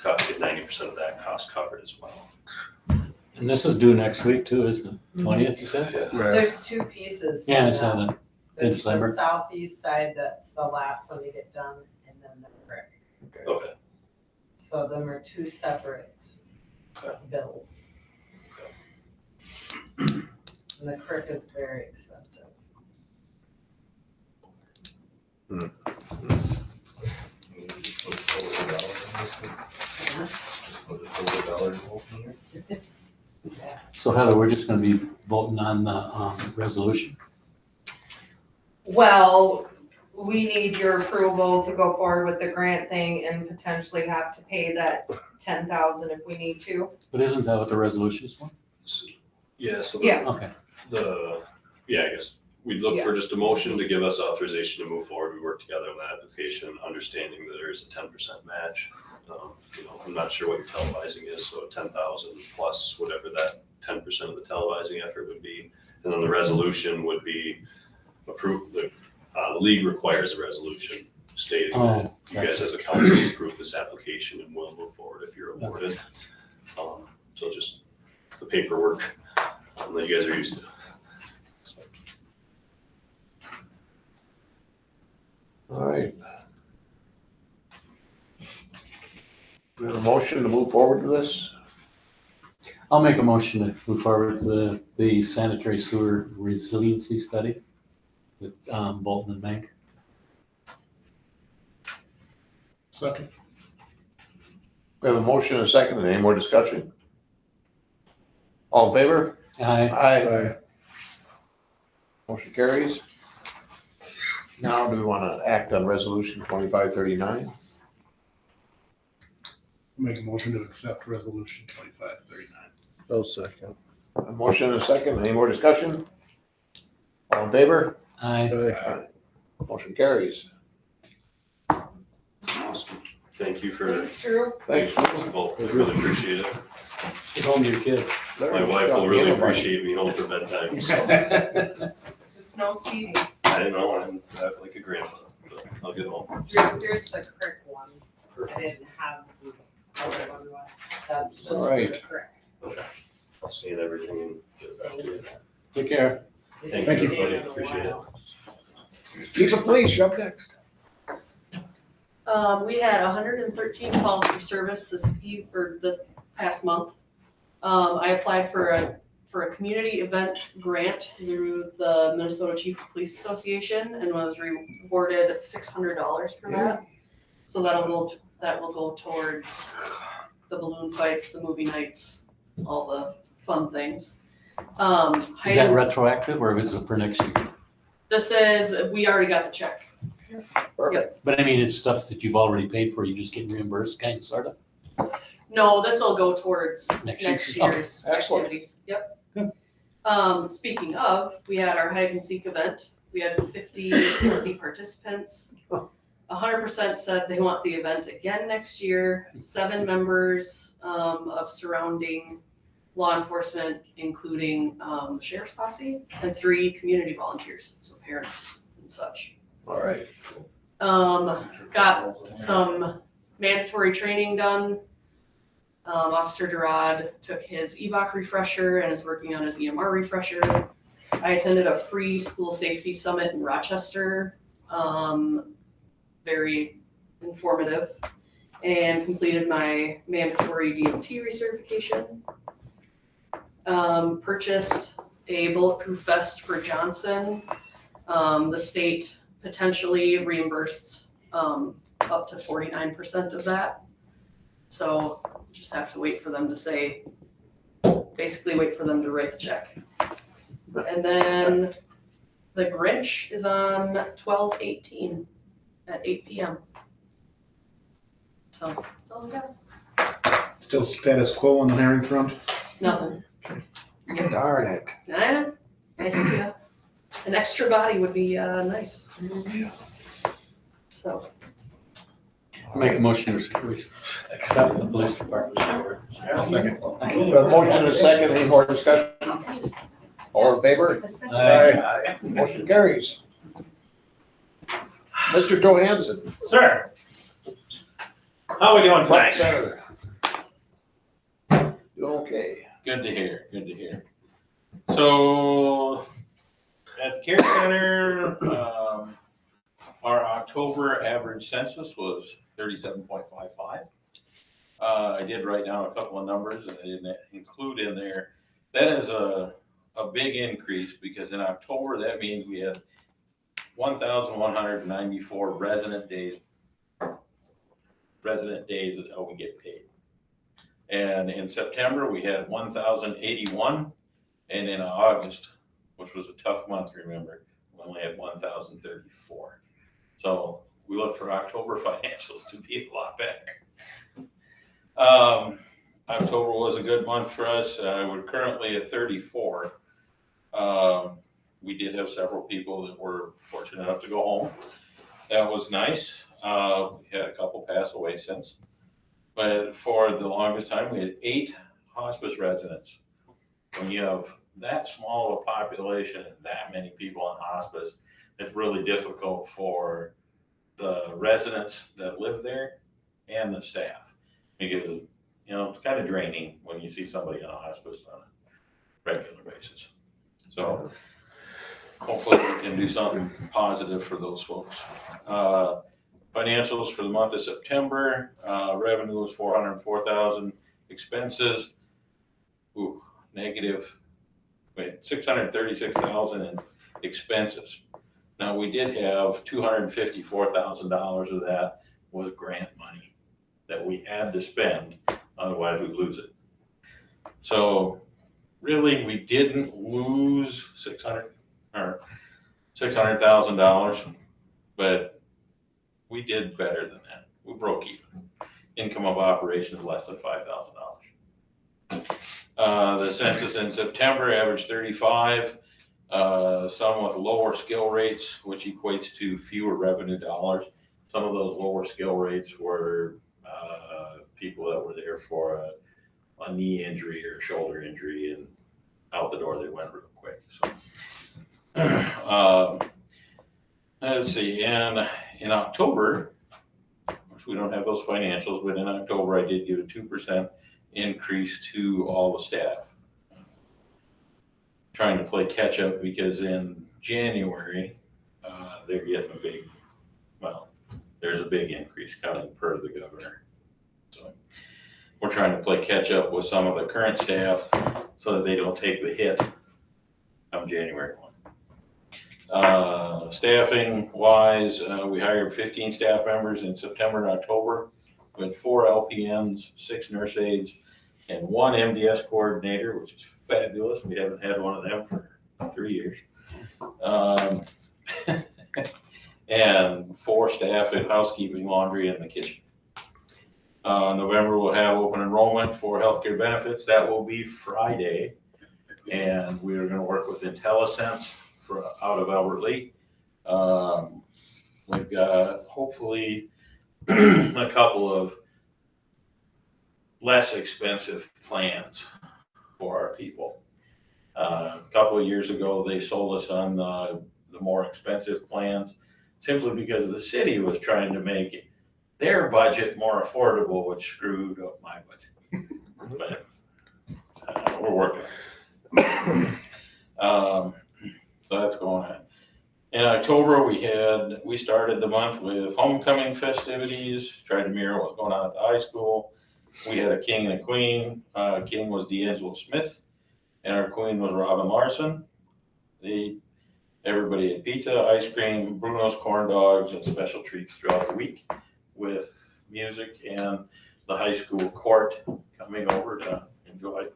get 90% of that cost covered as well. And this is due next week too, isn't it? 20th, you said? Yeah. There's 2 pieces. Yeah, I saw that. There's December. the southeast side, that's the last one to get done, and then the brick. Okay. So them are 2 separate Okay. bills. And the crick is very expensive. So Heather, we're just gonna be voting on the resolution. Well, we need your approval to go forward with the grant thing and potentially have to pay that 10,000 if we need to. But isn't that what the resolution is for? Yeah, so Yeah. Okay. I guess we'd look for just a motion to give us authorization to move forward. We work together on that application, understanding that there's a 10% match. I'm not sure what your televising is, so 10,000 plus whatever that 10% of the televising effort would be. And then the resolution would be approved, the league requires a resolution stating that you guys as a council approve this application and will move forward if you're awarded. So just the paperwork that you guys are used to. All right. We have a motion to move forward with this? I'll make a motion to move forward with the sanitary sewer resiliency study with Bolton and Mank. Second. We have a motion and a second. Any more discussion? All in favor? Aye. Aye. Motion carries. Now, do we want to act on resolution 2539? Make a motion to accept resolution 2539. Oh, second. A motion and a second. Any more discussion? All in favor? Aye. Aye. Motion carries. Awesome. Thank you for, Thanks, Drew. Thanks. both. I really appreciate it. Get home to your kids. My wife will really appreciate me home for bedtime, so. There's no speeding. I don't know, I have like a grandpa, but I'll get home. Here's the crick one. I didn't have the other one left. That's just All for right. the crick. Okay. I'll scan everything and get it back to you. Take care. Thank Thank you, you. everybody, appreciate it. Chief of Police, you're up next. We had 113 calls for service this past month. I applied for a community events grant through the Minnesota Chief of Police Association and was rewarded $600 for that. So that will go towards the balloon fights, the movie nights, all the fun things. Is that retroactive or is it for next year? We already got the check. Perfect. But I mean, it's stuff that you've already paid for, you just get reimbursed, kind of, sort of? No, this will go towards Next next year's. year's Excellent. activities. Yep. Good. Speaking of, we had our hide and seek event. We had 50, 60 participants. 100% said they want the event again next year. 7 members of surrounding law enforcement, including the sheriff's posse, and 3 community volunteers, so parents and such. All right. Got some mandatory training done. Officer Gerard took his EVOC refresher and is working on his EMR refresher. I attended a free school safety summit in Rochester, very informative, and completed my mandatory DOT recertification. Purchased a bulletproof vest for Johnson. The state potentially reimbursed up to 49% of that. So just have to wait for them to basically wait for them to write the check. And then the Grinch is on 12/18 at 8 p.m. So that's all we got. Still status quo on the hiring front? Nothing. Darn it. I know. I think an extra body would be nice. So. Make a motion to accept the police department's report. Second. A motion and a second, any more discussion? All in favor? Aye. Motion carries. Mr. Johansson. Sir, how are we doing tonight? Senator. Doing okay. Good to hear, good to hear. So, at the care center, our October average census was 37.55. I did write down a couple of numbers and I didn't include in there. That is a big increase because in October, that means we had 1,194 resident days. Resident days is how we get paid. And in September, we had 1,081. And in August, which was a tough month, remember, we only had 1,034. So we look for October financials to be a lot better. October was a good month for us. We're currently at 34. We did have several people that were fortunate enough to go home. That was nice. We had a couple pass away since. But for the longest time, we had 8 hospice residents. When you have that small of a population and that many people in hospice, it's really difficult for the residents that live there and the staff. Because, it's kind of draining when you see somebody in a hospice on a regular basis. So hopefully we can do something positive for those folks. Financials for the month of September, revenue was 404,000, expenses, negative, 636,000 in expenses. Now we did have $254,000 of that was grant money that we had to spend, otherwise we'd lose it. So really, we didn't lose $600,000, but we did better than that. We broke even. Income of operations less than $5,000. The census in September averaged 35, some with lower skill rates, which equates to fewer revenue dollars. Some of those lower skill rates were people that were there for a knee injury or shoulder injury, and out the door they went real quick. So, let's see, and in October, which we don't have those financials, but in October I did give a 2% increase to all the staff. trying to play catch up because in January, they're getting there's a big increase coming per the governor. So we're trying to play catch up with some of the current staff so that they don't take the hit come January 1. Staffing wise, we hired 15 staff members in September and October. We had 4 LPNs, 6 nurse aides, and 1 MDS coordinator, which is fabulous. We haven't had one of them for 3 years. And 4 staff in housekeeping, laundry, and the kitchen. November we'll have open enrollment for healthcare benefits. That will be Friday. And we are going to work with IntelliSense out of Albert Lea. We've got hopefully a couple of less expensive plans for our people. A couple of years ago, they sold us on the more expensive plans simply because the city was trying to make their budget more affordable, which screwed up my budget. But we're working on it. So that's going on. In October, we started the month with homecoming festivities, tried to mirror what's going on at the high school. We had a king and a queen. King was D'Angelo Smith, and our queen was Robin Larson. Everybody had pizza, ice cream, Bruno's corn dogs, and special treats throughout the week with music and the high school court coming over to enjoy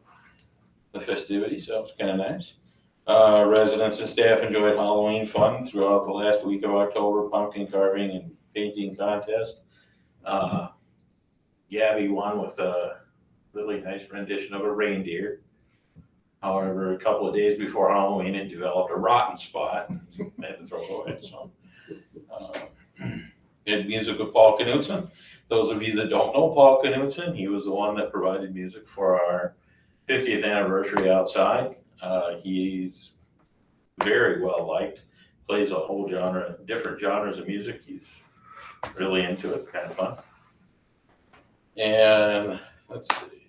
the festivities. So it was kind of nice. Residents and staff enjoyed Halloween fun throughout the last week of October, pumpkin carving and painting contest. Gabby won with a really nice rendition of a reindeer. However, a couple of days before Halloween, it developed a rotten spot. They had to throw it away. So, we had music with Paul Knutson. Those of you that don't know Paul Knutson, he was the one that provided music for our 50th anniversary outside. He's very well liked, plays a whole genre, different genres of music. He's really into it, kind of fun. And let's see.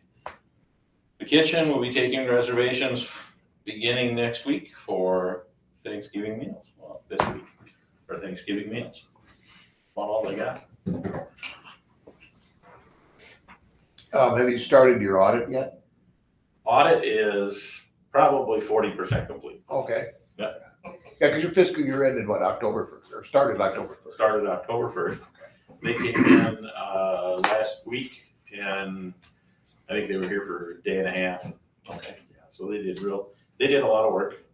The kitchen will be taking reservations beginning next week for Thanksgiving meals. Well, this week for Thanksgiving meals. About all they got. Have you started your audit yet? Audit is probably 40% complete. Okay. Yeah. Yeah, because your fiscal year ended what, October 1st, or started October 1st? Started October 1st. They came in last week, and I think they were here for a day and a half. Okay. Yeah, so they did a lot of work.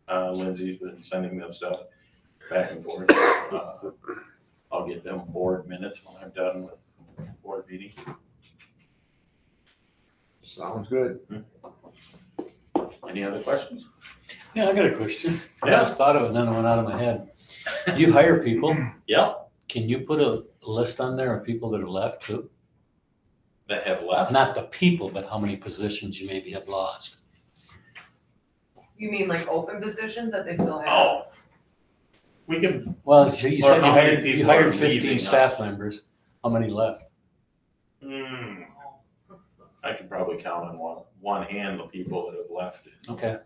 Lindsay's been sending them stuff back and forth. I'll get them board minutes when I'm done with board meeting. Sounds good. Any other questions? Yeah, I got a question. Yeah. I just thought of it and then it went out of my head. You hire people. Yeah. Can you put a list on there of people that have left too? That have left? Not the people, but how many positions you maybe have lost. You mean like open positions that they still have? Oh. We can. Well, so you Or said how many you people are hired 15 leaving staff us? members. How many left? I could probably count on one hand the people that have left. Okay.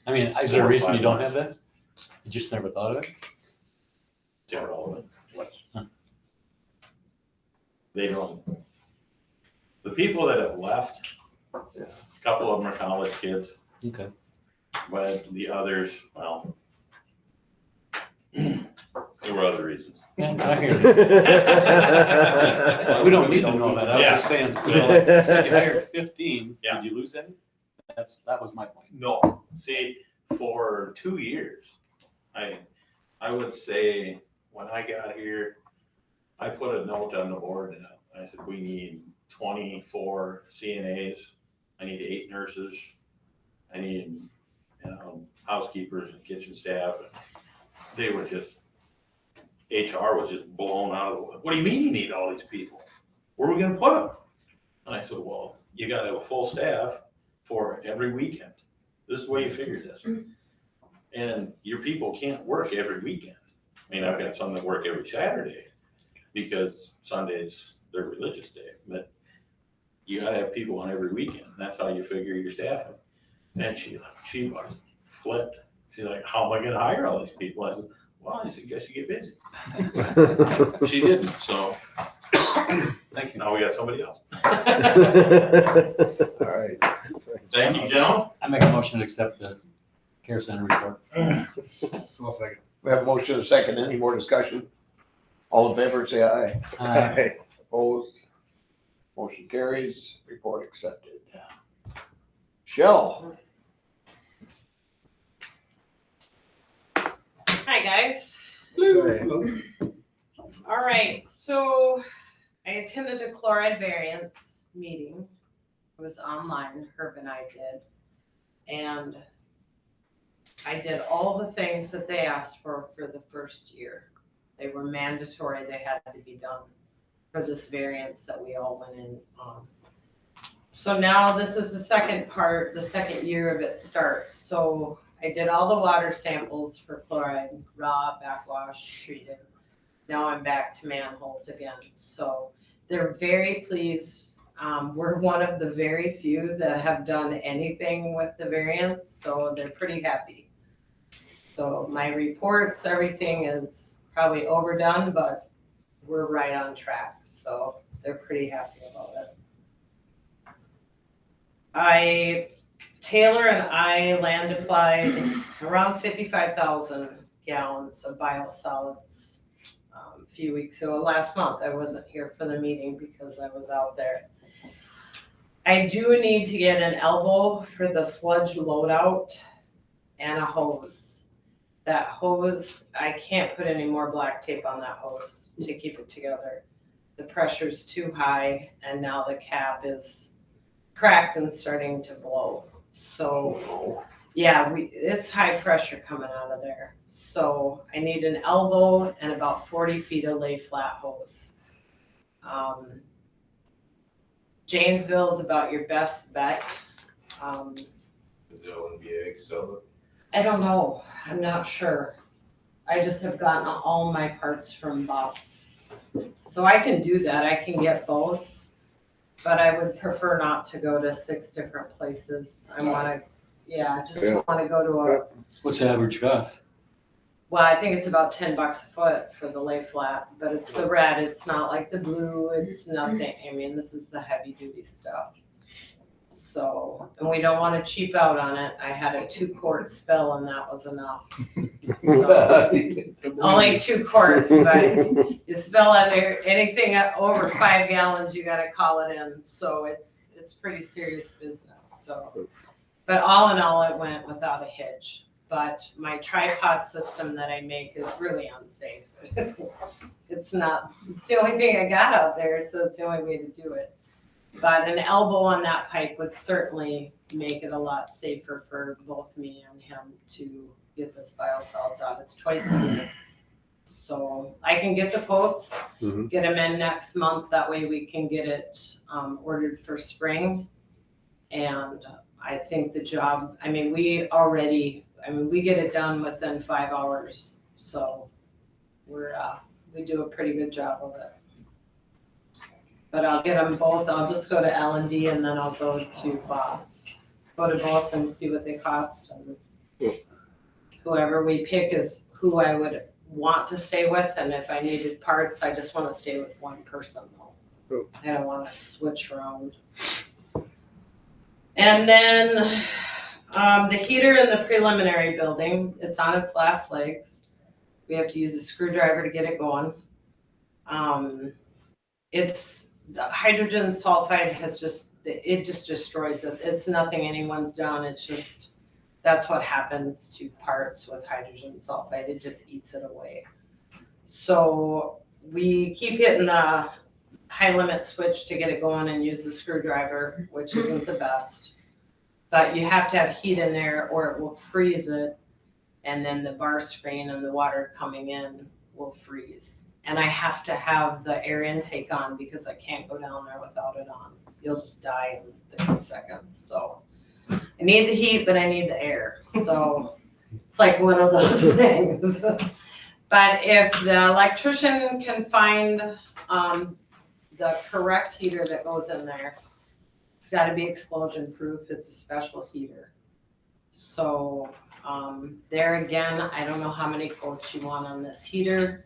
I mean, is there a reason you don't have that? You just never thought of it? They're all of it. Huh. They don't. The people that have left, a couple of them are college kids, Okay. but the others, well, there were other reasons. Yeah, I hear you. We don't need to know that. I was just saying, you know, like you said you hired 15. Yeah. Did you lose any? That was my point. No, see, for 2 years, I would say when I got here, I put a note on the board and I said, we need 24 CNAs. I need 8 nurses. I need, housekeepers and kitchen staff. They were just, HR was just blown out of the, what do you mean you need all these people? Where are we gonna put them? And I said, well, you gotta have a full staff for every weekend. This is the way you figure this. And your people can't work every weekend. I mean, I've got some that work every Saturday because Sunday's their religious day, but you gotta have people on every weekend. That's how you figure your staffing. And she was flipped. She's like, how am I gonna hire all these people? I said, well, I suggest you get busy. She didn't, so Thank you. now we got somebody else. All right. Thank you, gentlemen. I make a motion to accept the care center report. So I'll second. We have a motion and a second. Any more discussion? All in favor, say aye. Aye. Opposed? Motion carries. Report accepted. Shell. Hi, guys. Hey. All right, so I attended a chloride variance meeting. It was online, Herb and I did. And I did all the things that they asked for the first year. They were mandatory, they had to be done for this variance that we all went in on. So now this is the second part, the second year of it starts. So I did all the water samples for chloride, raw, backwash, treated. Now I'm back to manholes again. So they're very pleased. We're one of the very few that have done anything with the variance, so they're pretty happy. So my reports, everything is probably overdone, but we're right on track. So they're pretty happy about it. Taylor and I land applied around 55,000 gallons of biosolids a few weeks ago. Last month, I wasn't here for the meeting because I was out there. I do need to get an elbow for the sludge loadout and a hose. That hose, I can't put any more black tape on that hose to keep it together. The pressure's too high and now the cap is cracked and starting to blow. So yeah, it's high pressure coming out of there. So I need an elbow and about 40 feet of lay flat hose. Janesville is about your best bet. Is it LNBA sell it? I don't know. I'm not sure. I just have gotten all my parts from Bob's. So I can do that. I can get both. But I would prefer not to go to 6 different places. I want to, want to go to a, What's the average cost? well, I think it's about $10 a foot for the lay flat, but it's the red. It's not like the blue. It's nothing. I mean, this is the heavy duty stuff. So, and we don't want to cheap out on it. I had a 2-quart spill and that was enough. So, only 2 quarts, but you spill under anything over 5 gallons, you got to call it in. So it's pretty serious business. So, but all in all, it went without a hitch. But my tripod system that I make is really unsafe. It's not. It's the only thing I got out there, so it's the only way to do it. But an elbow on that pipe would certainly make it a lot safer for both me and him to get this biosolids out. It's twice a year. So I can get the quotes, get them in next month. That way we can get it ordered for spring. And I think the job, we get it done within 5 hours. So we do a pretty good job of it. But I'll get them both. I'll just go to L&D and then I'll go to Boss. Go to both and see what they cost. And whoever we pick is who I would want to stay with. And if I needed parts, I just want to stay with one person though. I don't want to switch around. And then the heater in the preliminary building, it's on its last legs. We have to use a screwdriver to get it going. The hydrogen sulfide it just destroys it. It's nothing anyone's done. It's just, that's what happens to parts with hydrogen sulfide. It just eats it away. So we keep hitting the high limit switch to get it going and use the screwdriver, which isn't the best. But you have to have heat in there or it will freeze it. And then the bar screen and the water coming in will freeze. And I have to have the air intake on because I can't go down there without it on. You'll just die in 30 seconds. So I need the heat, but I need the air. So it's like one of those things. But if the electrician can find the correct heater that goes in there, it's got to be explosion proof. It's a special heater. So There again, I don't know how many quotes you want on this heater.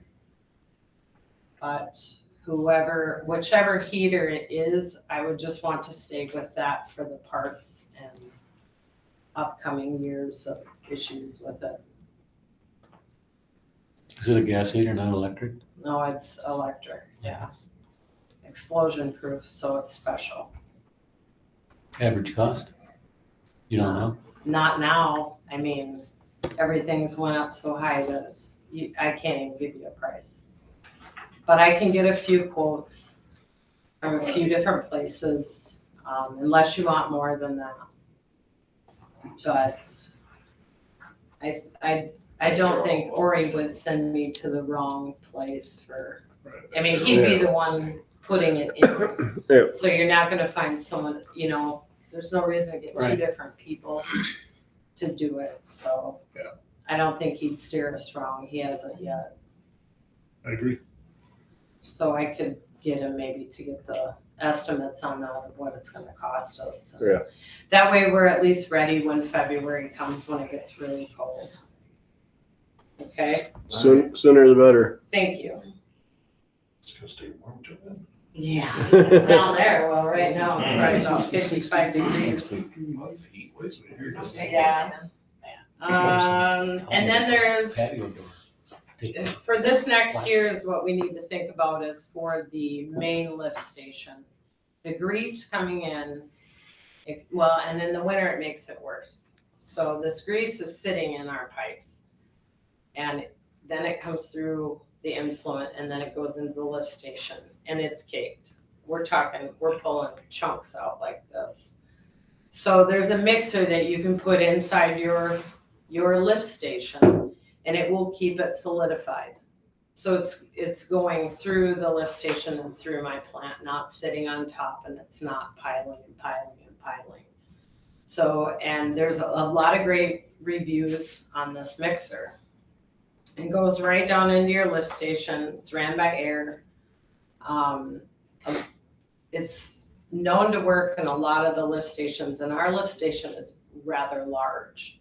But whichever heater it is, I would just want to stay with that for the parts and upcoming years of issues with it. Is it a gas heater, not electric? No, it's electric, yeah. Explosion proof, so it's special. Average cost? You don't know? Not now, I mean, everything's went up so high that I can't even give you a price. But I can get a few quotes from a few different places, unless you want more than that. But I don't think Ori would send me to the wrong place I mean, he'd be the one putting it in. Yeah. So you're not gonna find someone, there's no reason to get two Right. different people to do it, so. Yeah. I don't think he'd steer us wrong, he hasn't yet. I agree. So I could get him maybe to get the estimates on that of what it's gonna cost us. Yeah. That way we're at least ready when February comes, when it gets really cold. Okay, Sooner the better. thank you. It's gonna stay warm till then. Yeah, down there, well, right now, it's probably about 55 degrees. Yeah. And then there's, Patio door. for this next year is what we need to think about is for the main lift station. The grease coming in, and in the winter it makes it worse. So this grease is sitting in our pipes. And then it comes through the influent and then it goes into the lift station and it's caked. We're pulling chunks out like this. So there's a mixer that you can put inside your lift station and it will keep it solidified. So it's going through the lift station and through my plant, not sitting on top, and it's not piling and piling and piling. So, and there's a lot of great reviews on this mixer. It goes right down into your lift station. It's ran by air. It's known to work in a lot of the lift stations, and our lift station is rather large.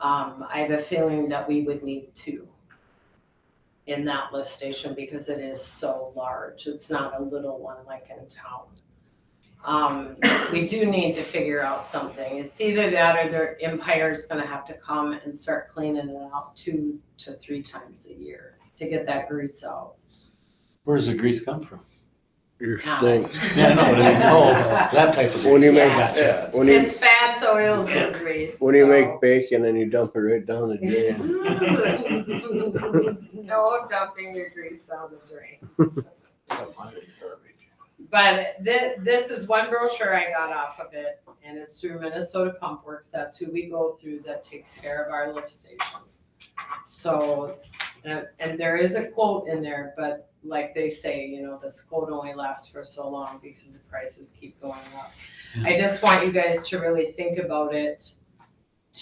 I have a feeling that we would need two in that lift station because it is so large. It's not a little one like in town. We do need to figure out something. It's either that or their Empire's gonna have to come and start cleaning it out 2 to 3 times a year to get that grease out. Where does the grease come from? Your Town. sink. Yeah, I know, but I mean, that type of grease. When you make, Yeah. when you, It's fats, oils, and grease. when you so. make bacon and you dump it right down the drain. No dumping your grease down the drain. But this is one brochure I got off of it, and it's through Minnesota Pump Works. That's who we go through that takes care of our lift station. So, and there is a quote in there, but like they say, this quote only lasts for so long because the prices keep going up. I just want you guys to really think about it.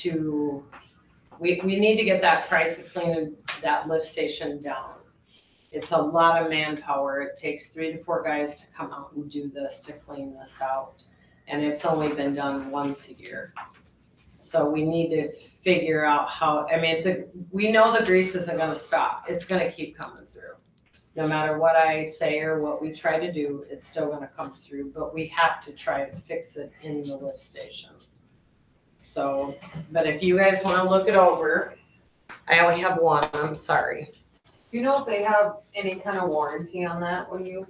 We need to get that price of cleaning that lift station down. It's a lot of manpower. It takes 3 to 4 guys to come out and do this, to clean this out. And it's only been done once a year. So we need to figure out how, we know the grease isn't gonna stop. It's gonna keep coming through. No matter what I say or what we try to do, it's still gonna come through, but we have to try to fix it in the lift station. So, but if you guys wanna look it over, I only have one, I'm sorry. Do you know if they have any kind of warranty on that when you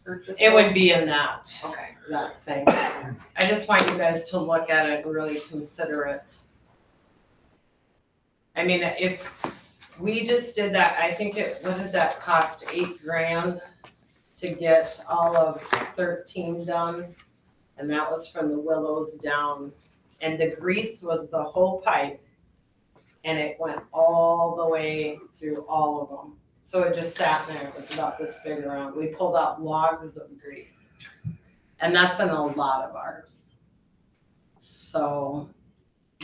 purchase It would those? be in that, Okay. that thing. I just want you guys to look at it and really consider it. If we just did that, I think what did that cost, $8,000 to get all of 13 done? And that was from the willows down, and the grease was the whole pipe. And it went all the way through all of them. So it just sat there, it was about this big around. We pulled out logs of grease. And that's in a lot of ours. So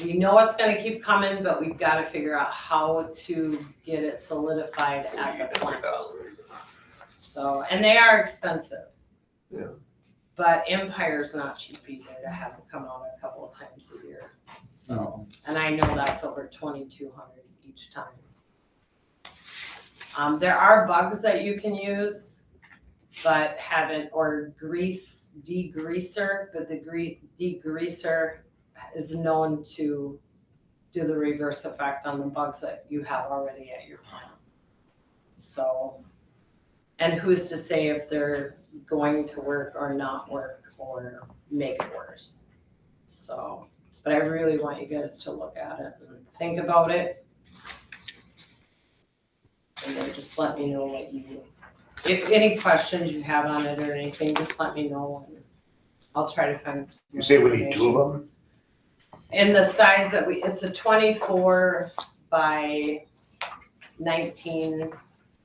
we know it's gonna keep coming, but we've gotta figure out how to get it solidified at the plant. So, and they are expensive. Yeah. But Empire's not cheap either to have it come out a couple of times a year, so, and I know that's over 2,200 each time. There are bugs that you can use, but haven't, or degreaser, but the degreaser is known to do the reverse effect on the bugs that you have already at your plant. So, and who's to say if they're going to work or not work or make it worse? So, but I really want you guys to look at it and think about it. And then just let me know what you, if any questions you have on it or anything, just let me know and I'll try to find some. You say we need 2 of them? In the size that it's a 24 by 19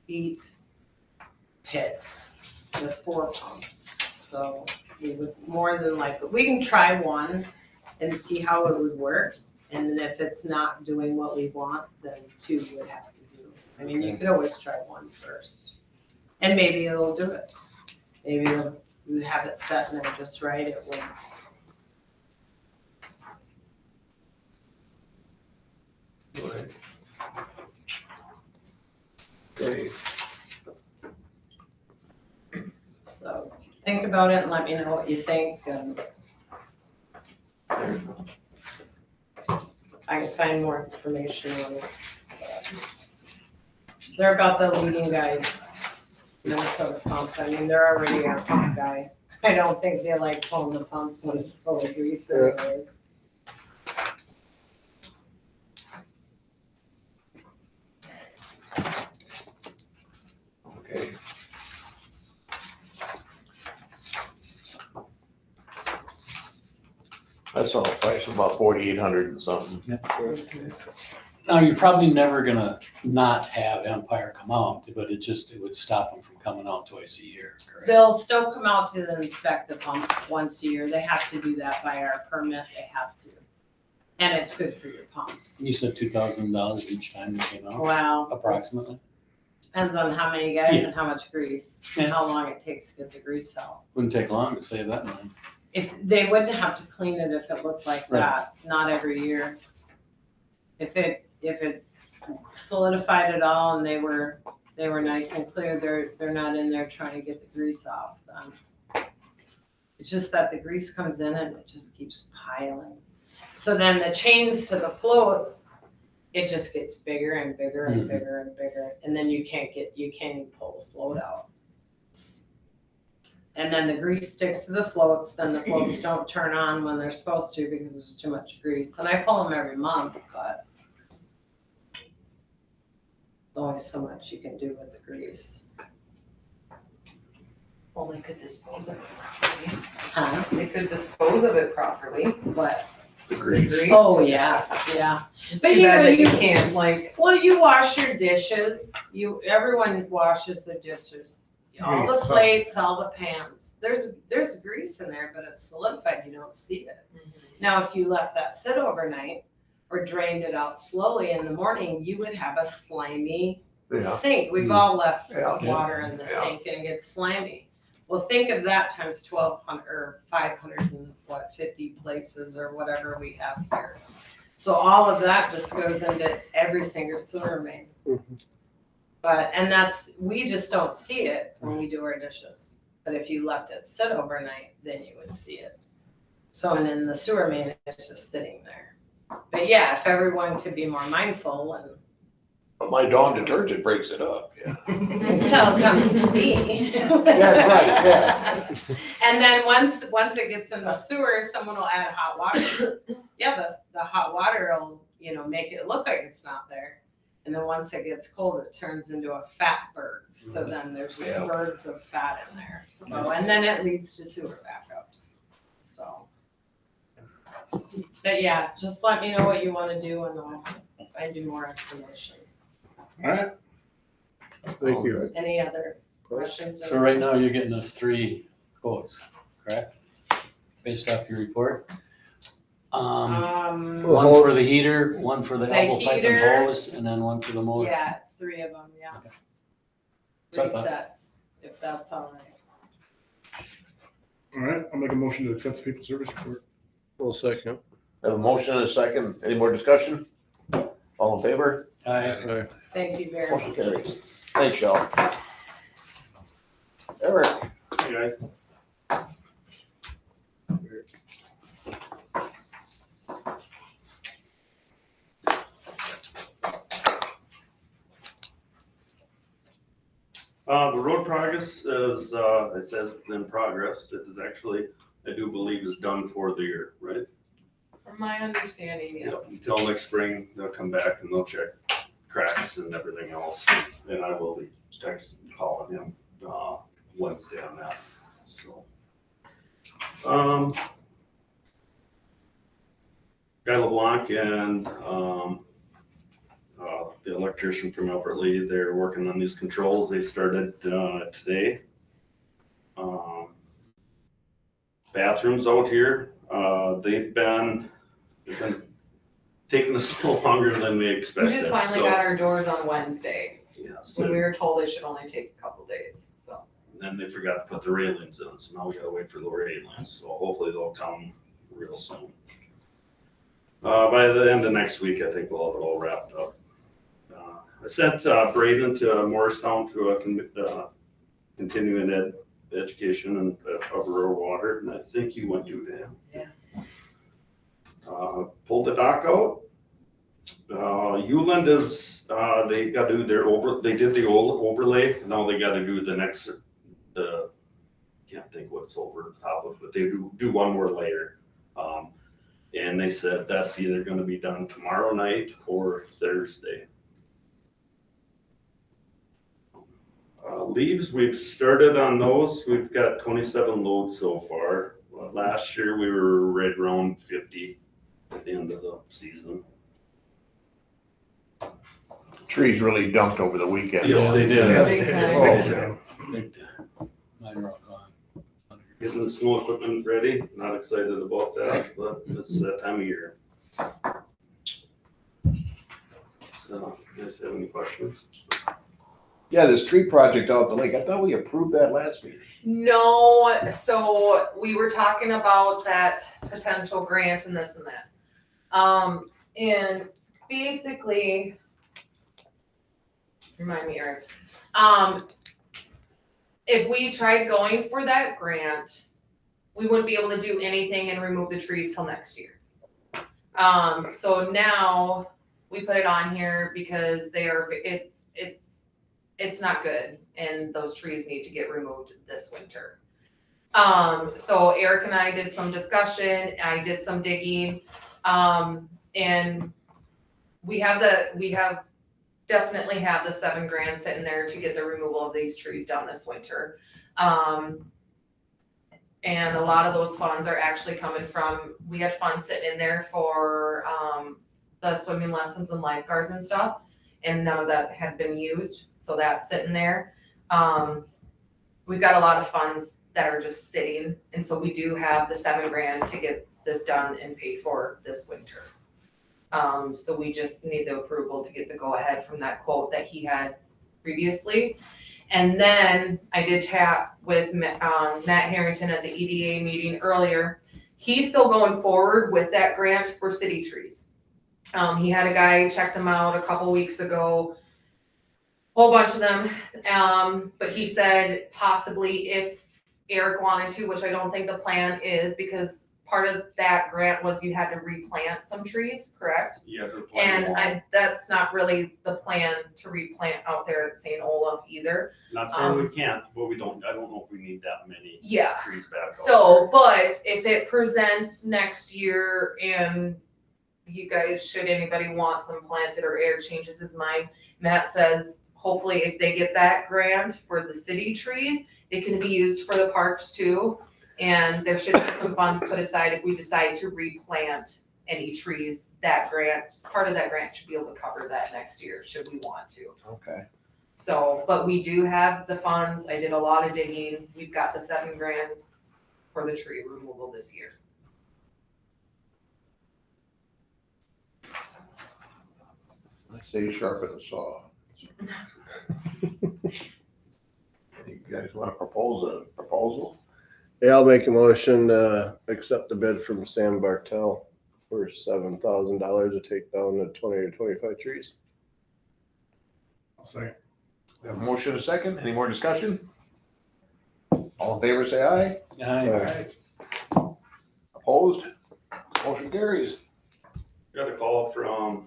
feet pit with 4 pumps. So we would more than likely, we can try one and see how it would work. And then if it's not doing what we want, then 2 would have to do. I mean, you could always try 1 first. And maybe it'll do it. Maybe you have it set in there just right, it will. Right. Okay. So think about it and let me know what you think, and I can find more information on it. They're about the leading guys, Minnesota Pumps. I mean, they're already our pump guy. I don't think they like pulling the pumps when it's full of grease anyways. Okay. I saw a price of about 4,800 and something. Now, you're probably never gonna not have Empire come out, but it would stop them from coming out twice a year, correct? They'll still come out to inspect the pumps once a year. They have to do that by our permit. They have to. And it's good for your pumps. You said $2,000 each time they came out, Wow. approximately? Depends on how many guys Yeah. and how much grease, Yeah. and how long it takes to get the grease out. Wouldn't take long to save that money. If, they wouldn't have to clean it if it looked like Right. that, not every year. If it solidified it all and they were nice and clear, they're not in there trying to get the grease off then. It's just that the grease comes in and it just keeps piling. So then the chains to the floats, it just gets bigger and bigger and bigger and bigger, and then you can't even pull the float out. And then the grease sticks to the floats, then the floats don't turn on when they're supposed to because there's too much grease. And I pull them every month, but there's only so much you can do with the grease. Well, they could dispose of it properly. Huh? They could dispose of it properly. But, The grease. oh, yeah, yeah. It's But too you bad know, that you you- can't, like, Well, you wash your dishes, everyone washes their dishes. All the plates, all the pans, there's grease in there, but it's solidified, you don't see it. Now, if you left that sit overnight or drained it out slowly in the morning, you would have a slimy Yeah. sink. We've all left Yeah. water in the Yeah. sink and it gets slimy. Well, think of that times 1,200 or 550 places or whatever we have here. So all of that just goes into every single sewer main. But, and we just don't see it when we do our dishes. But if you left it sit overnight, then you would see it. So, and in the sewer main, it's just sitting there. But yeah, if everyone could be more mindful and. But my Dawn detergent breaks it up, yeah. Until it comes to me. That's right, yeah. And then once it gets in the sewer, someone will add hot water. Yeah, the hot water will, make it look like it's not there. And then once it gets cold, it turns into a fat berg. So then there's just Yeah. bergs of fat in there. So, and then it leads to sewer backups. So. But yeah, just let me know what you want to do and I'll find you more information. All right. Thank you. Any other questions? So right now, you're getting us 3 quotes, correct? Based off your report? One for the heater, one for the The elbow pipe and heater. hose, and then one for the motor? Yeah, 3 of them, yeah. Okay. 3 So I thought- sets, if that's all right. All right, I'll make a motion to accept the people service report. Full second. Have a motion and a second. Any more discussion? All in favor? Aye. Thank you very Motion much. carries. Thanks, Shel. Eric? Hey, guys. The road progress is, it says it's in progress. It is actually, I do believe is done for the year, right? From my understanding, Yep. yes. Until next spring, they'll come back and they'll check cracks and everything else. And I will be calling him, Wednesday on that, so. Guy LeBlanc and, the electrician from Albert Lee, they're working on these controls. They started, today. Bathrooms out here, they've been taking us a little longer than we We expected. just finally so, got our doors on Wednesday, yes, when we were told it should only take a couple days, so. and then they forgot to put the railings in, so now we gotta wait for the railings, so hopefully they'll come real soon. By the end of next week, I think we'll have it all wrapped up. I sent Braden to Morristown to continuing education and of rural water, and I think you went to him. Yeah. Pulled the dock out. Uland is, they gotta do their they did the old overlay, now they gotta do the next, can't think what's over the top of it, but they do one more layer. And they said that's either gonna be done tomorrow night or Thursday. Leaves, we've started on those. We've got 27 loads so far. Last year, we were right around 50 at the end of the season. Trees really dumped over the weekend. Yes, they did. Yeah. Big time. Oh, Big time. Mine are all gone. Getting the snow equipment ready, not excited about that, but it's that time of year. So, you guys have any questions? Yeah, this tree project out at the lake, I thought we approved that last meeting. No, so we were talking about that potential grant and this and that. And basically, remind me, Eric, if we tried going for that grant, we wouldn't be able to do anything and remove the trees till next year. So now we put it on here because it's not good and those trees need to get removed this winter. So Eric and I did some discussion, I did some digging, and we definitely have the $7,000 sitting there to get the removal of these trees done this winter. And a lot of those funds are actually coming from, we had funds sitting in there for, the swimming lessons and lifeguards and stuff, and none of that had been used, so that's sitting there. We've got a lot of funds that are just sitting, and so we do have the $7,000 to get this done and paid for this winter. So we just need the approval to get the go-ahead from that quote that he had previously. And then I did chat with Matt Harrington at the EDA meeting earlier. He's still going forward with that grant for city trees. He had a guy check them out a couple weeks ago, whole bunch of them. But he said possibly if Eric wanted to, which I don't think the plan is, because part of that grant was you had to replant some trees, correct? Yeah. they're planning. And that's not really the plan to replant out there at St. Olaf either. Not saying we can't, but I don't know if we need that many Yeah. trees back. out So, but if it presents next year and you guys, should anybody want some planted or Eric changes his mind, Matt says, hopefully if they get that grant for the city trees, it can be used for the parks too. And there should be some funds put aside if we decide to replant any trees. That grant, part of that grant should be able to cover that next year, should we want to. Okay. So, but we do have the funds. I did a lot of digging. We've got the $7,000 for the tree removal this year. I say sharpen the saw. You guys want to propose a proposal? Yeah, I'll make a motion to accept the bid from Sam Bartel for $7,000 to take down the 20 or 25 trees. I'll second. We have a motion and a second. Any more discussion? All in favor, say aye. Aye. Opposed? Motion carries. Got a call from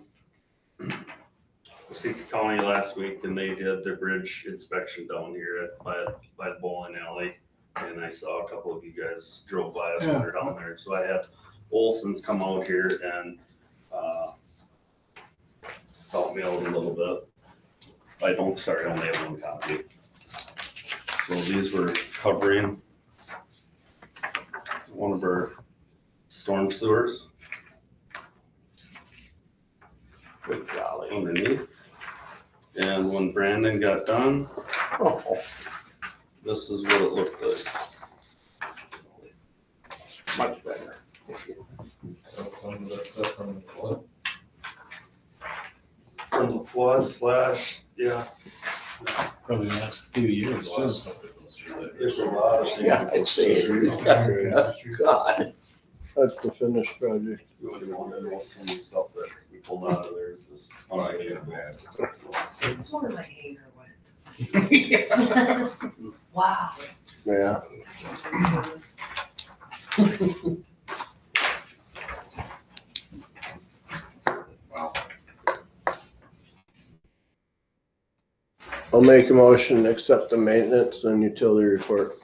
Wasika County last week, and they did their bridge inspection down here by the bowling alley. And I saw a couple of you guys drove by us when we were down there, so I had Olson's come out here and, help me out a little bit. I only have one copy. So these were covering one of our storm sewers Good golly. underneath. And when Brandon got done, Oh, this is what it looked like. much better. So some of the stuff from the flood. From the flood / yeah, Probably the last few years. There's a lot of stuff that goes through that. there's a lot of things. Yeah, I'd say it. God. That's the finished project. Really wanted to know some of the stuff that we pulled out of there. It's just, Oh, I get that. It's where my hanger went. Wow. Yeah. I'll make a motion to accept the maintenance and utility report.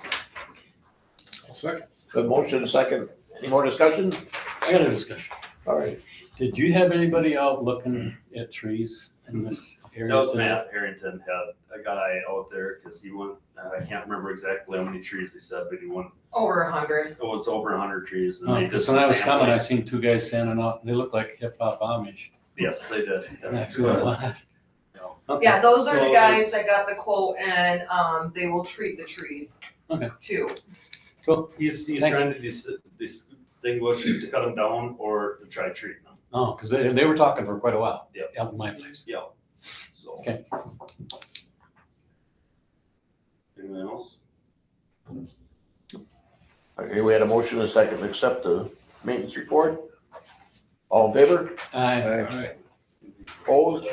I'll second. Good motion and a second. Any more discussion? I got a discussion. All right. Did you have anybody out looking at trees in this area? that was today? Matt Harrington had a guy out there, cause he went, I can't remember exactly how many trees he said, but he went, Over 100. it was over 100 trees. And Oh, they 'cause just when I was sampled. coming, I seen two guys standing out, they looked like hip hop Amish. Yes, they did. That's what I want. Okay. Yeah, those are So the guys it's- that got the quote and, they will treat the trees. Okay. Too. Cool. He's Thanks. trying to distinguish to cut them down or to try treating them. Oh, because they were talking for quite a while. Yep. Out in my place. Yeah. So. Okay. Anything else? Okay, we had a motion and a second to accept the maintenance report. All in favor? Aye. Alright. Opposed?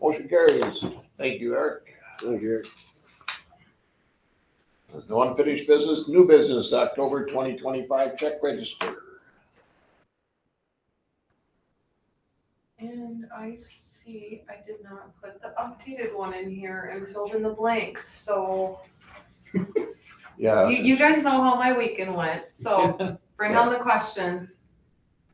Motion carries. Thank you, Eric. Thank you. There's no unfinished business, new business, October 2025 check register. And I see, I did not put the updated one in here and filled in the blanks, so Yeah. you guys know how my weekend went, so bring on the questions.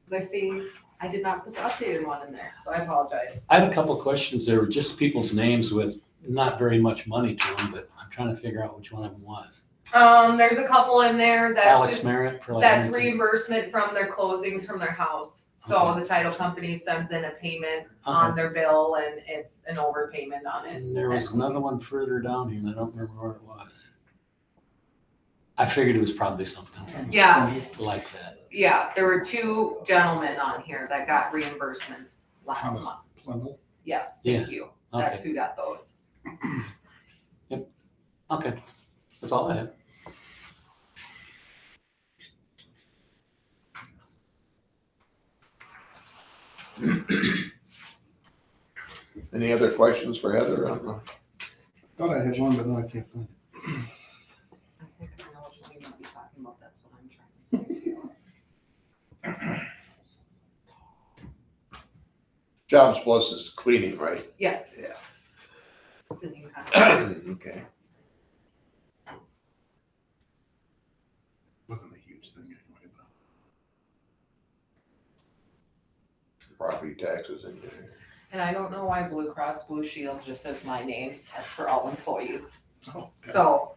'Cause I see, I did not put the updated one in there, so I apologize. I have a couple of questions. They were just people's names with not very much money to them, but I'm trying to figure out which one of them was. There's a couple in there that's Alex just, Merritt for like. that's 100. reimbursement from their closings from their house. So Okay. the title company sends in a payment on their bill and it's an overpayment on it. And there was another one further down here, and I don't remember where it was. I figured it was probably something Yeah, like that. yeah, there were two gentlemen on here that got reimbursements last Thomas month. Plundle. Yes, Yeah. thank you. That's Okay, who got those. okay. That's all I had. Any other questions for Heather? Thought I had one, but no, I can't find it. I think I know what you might be talking about, that's what I'm trying to think too. Jobs Plus is cleaning, right? Yes. Yeah. The new contract. Okay. Wasn't a huge thing anyway, but. Property taxes in there. And I don't know why Blue Cross Blue Shield just says my name, that's for all employees, Oh, okay. so,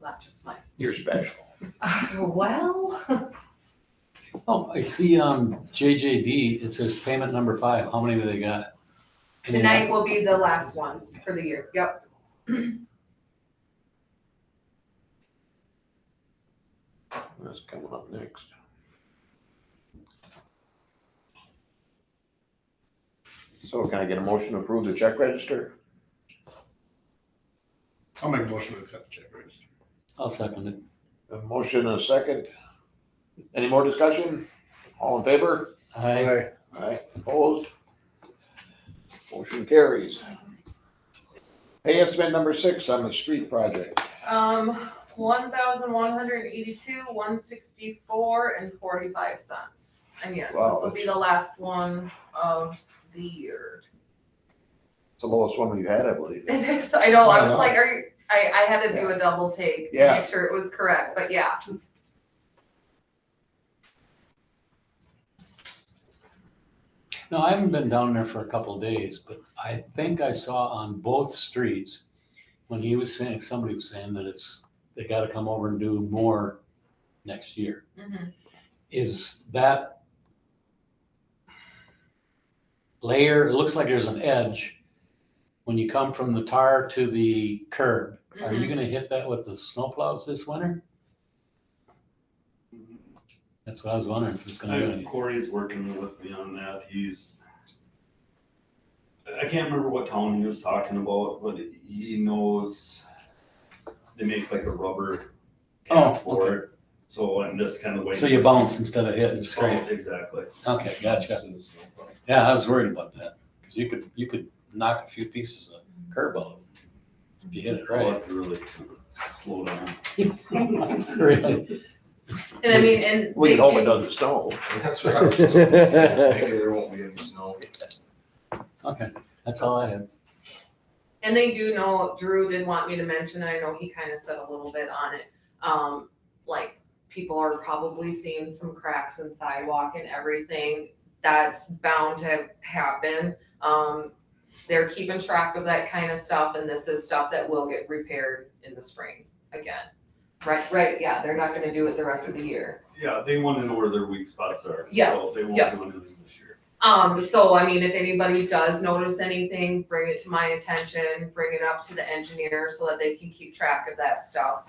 not just mine. You're special. Well. Oh, I see, JJD, it says payment number 5. How many do they got? Any Tonight idea? will be the last one for the year, yep. That's coming up next. So can I get a motion to approve the check register? I'll make a motion to accept the check register. I'll second it. A motion and a second. Any more discussion? All in favor? I, Aye. Opposed? Motion carries. Pay estimate number 6 on the street project. 1,182, 164.45. And yes, Wow, this will be the last one of the year. It's the lowest one we've had, I believe. It is, I know, I was Wow. like, I had to do a double take to Yeah. make sure it was correct, but yeah. no, I haven't been down there for a couple of days, but I think I saw on both streets, when he was saying, somebody was saying that they gotta come over and do more next year. Mhm. Is that layer, it looks like there's an edge when you come from the tar to the curb. Are you gonna hit that with the snowplows this winter? That's what I was wondering, if it's gonna do anything. Corey's working with me on that. I can't remember what town he was talking about, but he knows they make like a rubber Oh, cap for it. So I'm just kind of waiting. So you bounce instead of hitting straight. Oh, exactly. Okay, gotcha. Yeah, I was worried about that, because you could knock a few pieces of curb out if you hit it I'll right. have to really slow down. Really? And I mean, and We they can hope it do- doesn't snow. That's what I was just gonna say. Maybe there won't be any snow. Okay, that's all I had. And they do know, Drew did want me to mention, I know he kind of said a little bit on it, like, people are probably seeing some cracks in sidewalk and everything. That's bound to happen. They're keeping track of that kind of stuff, and this is stuff that will get repaired in the spring again. Right, yeah, they're not gonna do it the rest of the year. Yeah, they want to know where their weak spots are. Yeah, So they won't yeah. do anything this year. So I mean, if anybody does notice anything, bring it to my attention, bring it up to the engineer so that they can keep track of that stuff.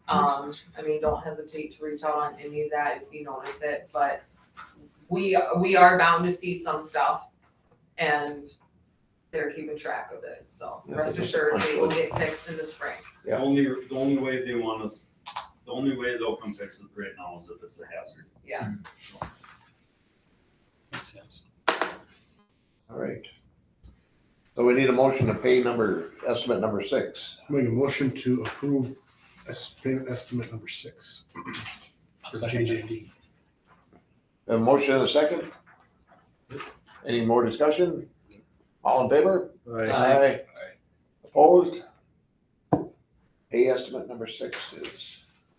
I mean, don't hesitate to reach out on any of that if you notice it, but we are bound to see some stuff and they're keeping track of it, so rest assured, they will get fixed in the spring. Yeah. The only way they want us, the only way they'll come fix it right now is if it's a hazard. Yeah. Makes sense. All right. So we need a motion to pay estimate number 6. Make a motion to approve payment estimate number 6 I'll for second that. JJD. A motion and a second? Any more discussion? All in favor? Aye. Opposed? Pay estimate number 6 is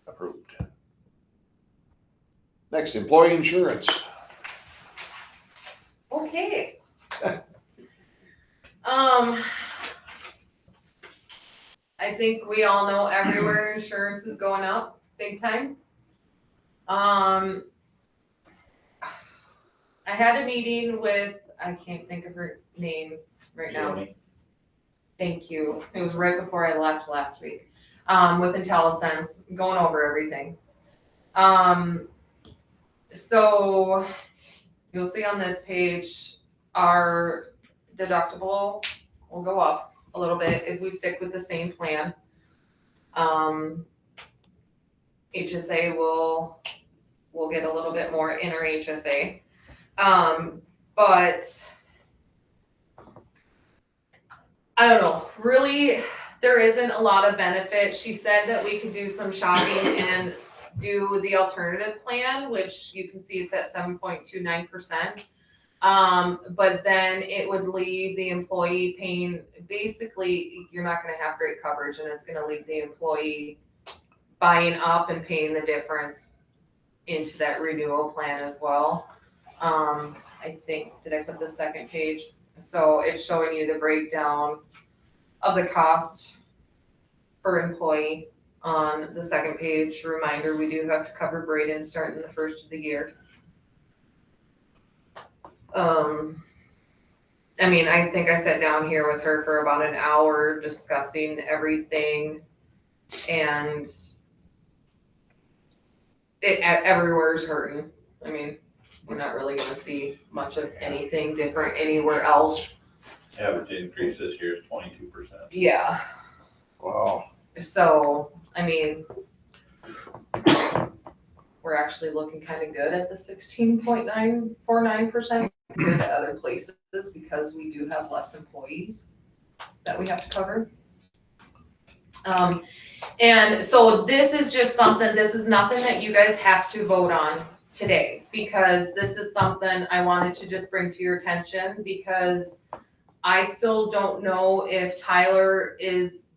approved. Next, employee insurance. Okay. I think we all know everywhere insurance is going up big time. I had a meeting with, I can't think of her name right now. Thank you. It was right before I left last week, with IntelliSense, going over everything. So you'll see on this page, our deductible will go up a little bit if we stick with the same plan. HSA will get a little bit more in our HSA. But I don't know, really, there isn't a lot of benefit. She said that we could do some shopping and do the alternative plan, which you can see it's at 7.29%. But then it would leave the employee paying, basically, you're not gonna have great coverage and it's gonna leave the employee buying up and paying the difference into that renewal plan as well. I think, did I put the second page? So it's showing you the breakdown of the cost per employee on the second page. Reminder, we do have to cover Braden starting the first of the year. I mean, I think I sat down here with her for about an hour discussing everything, and everywhere's hurting. I mean, we're not really gonna see much of anything different anywhere else. Average increase this year is 22%. Yeah, Wow. so, I mean, We're actually looking kind of good at the 16.949% compared to other places because we do have less employees that we have to cover. And so this is just something, this is nothing that you guys have to vote on today, because this is something I wanted to just bring to your attention, because I still don't know if Tyler is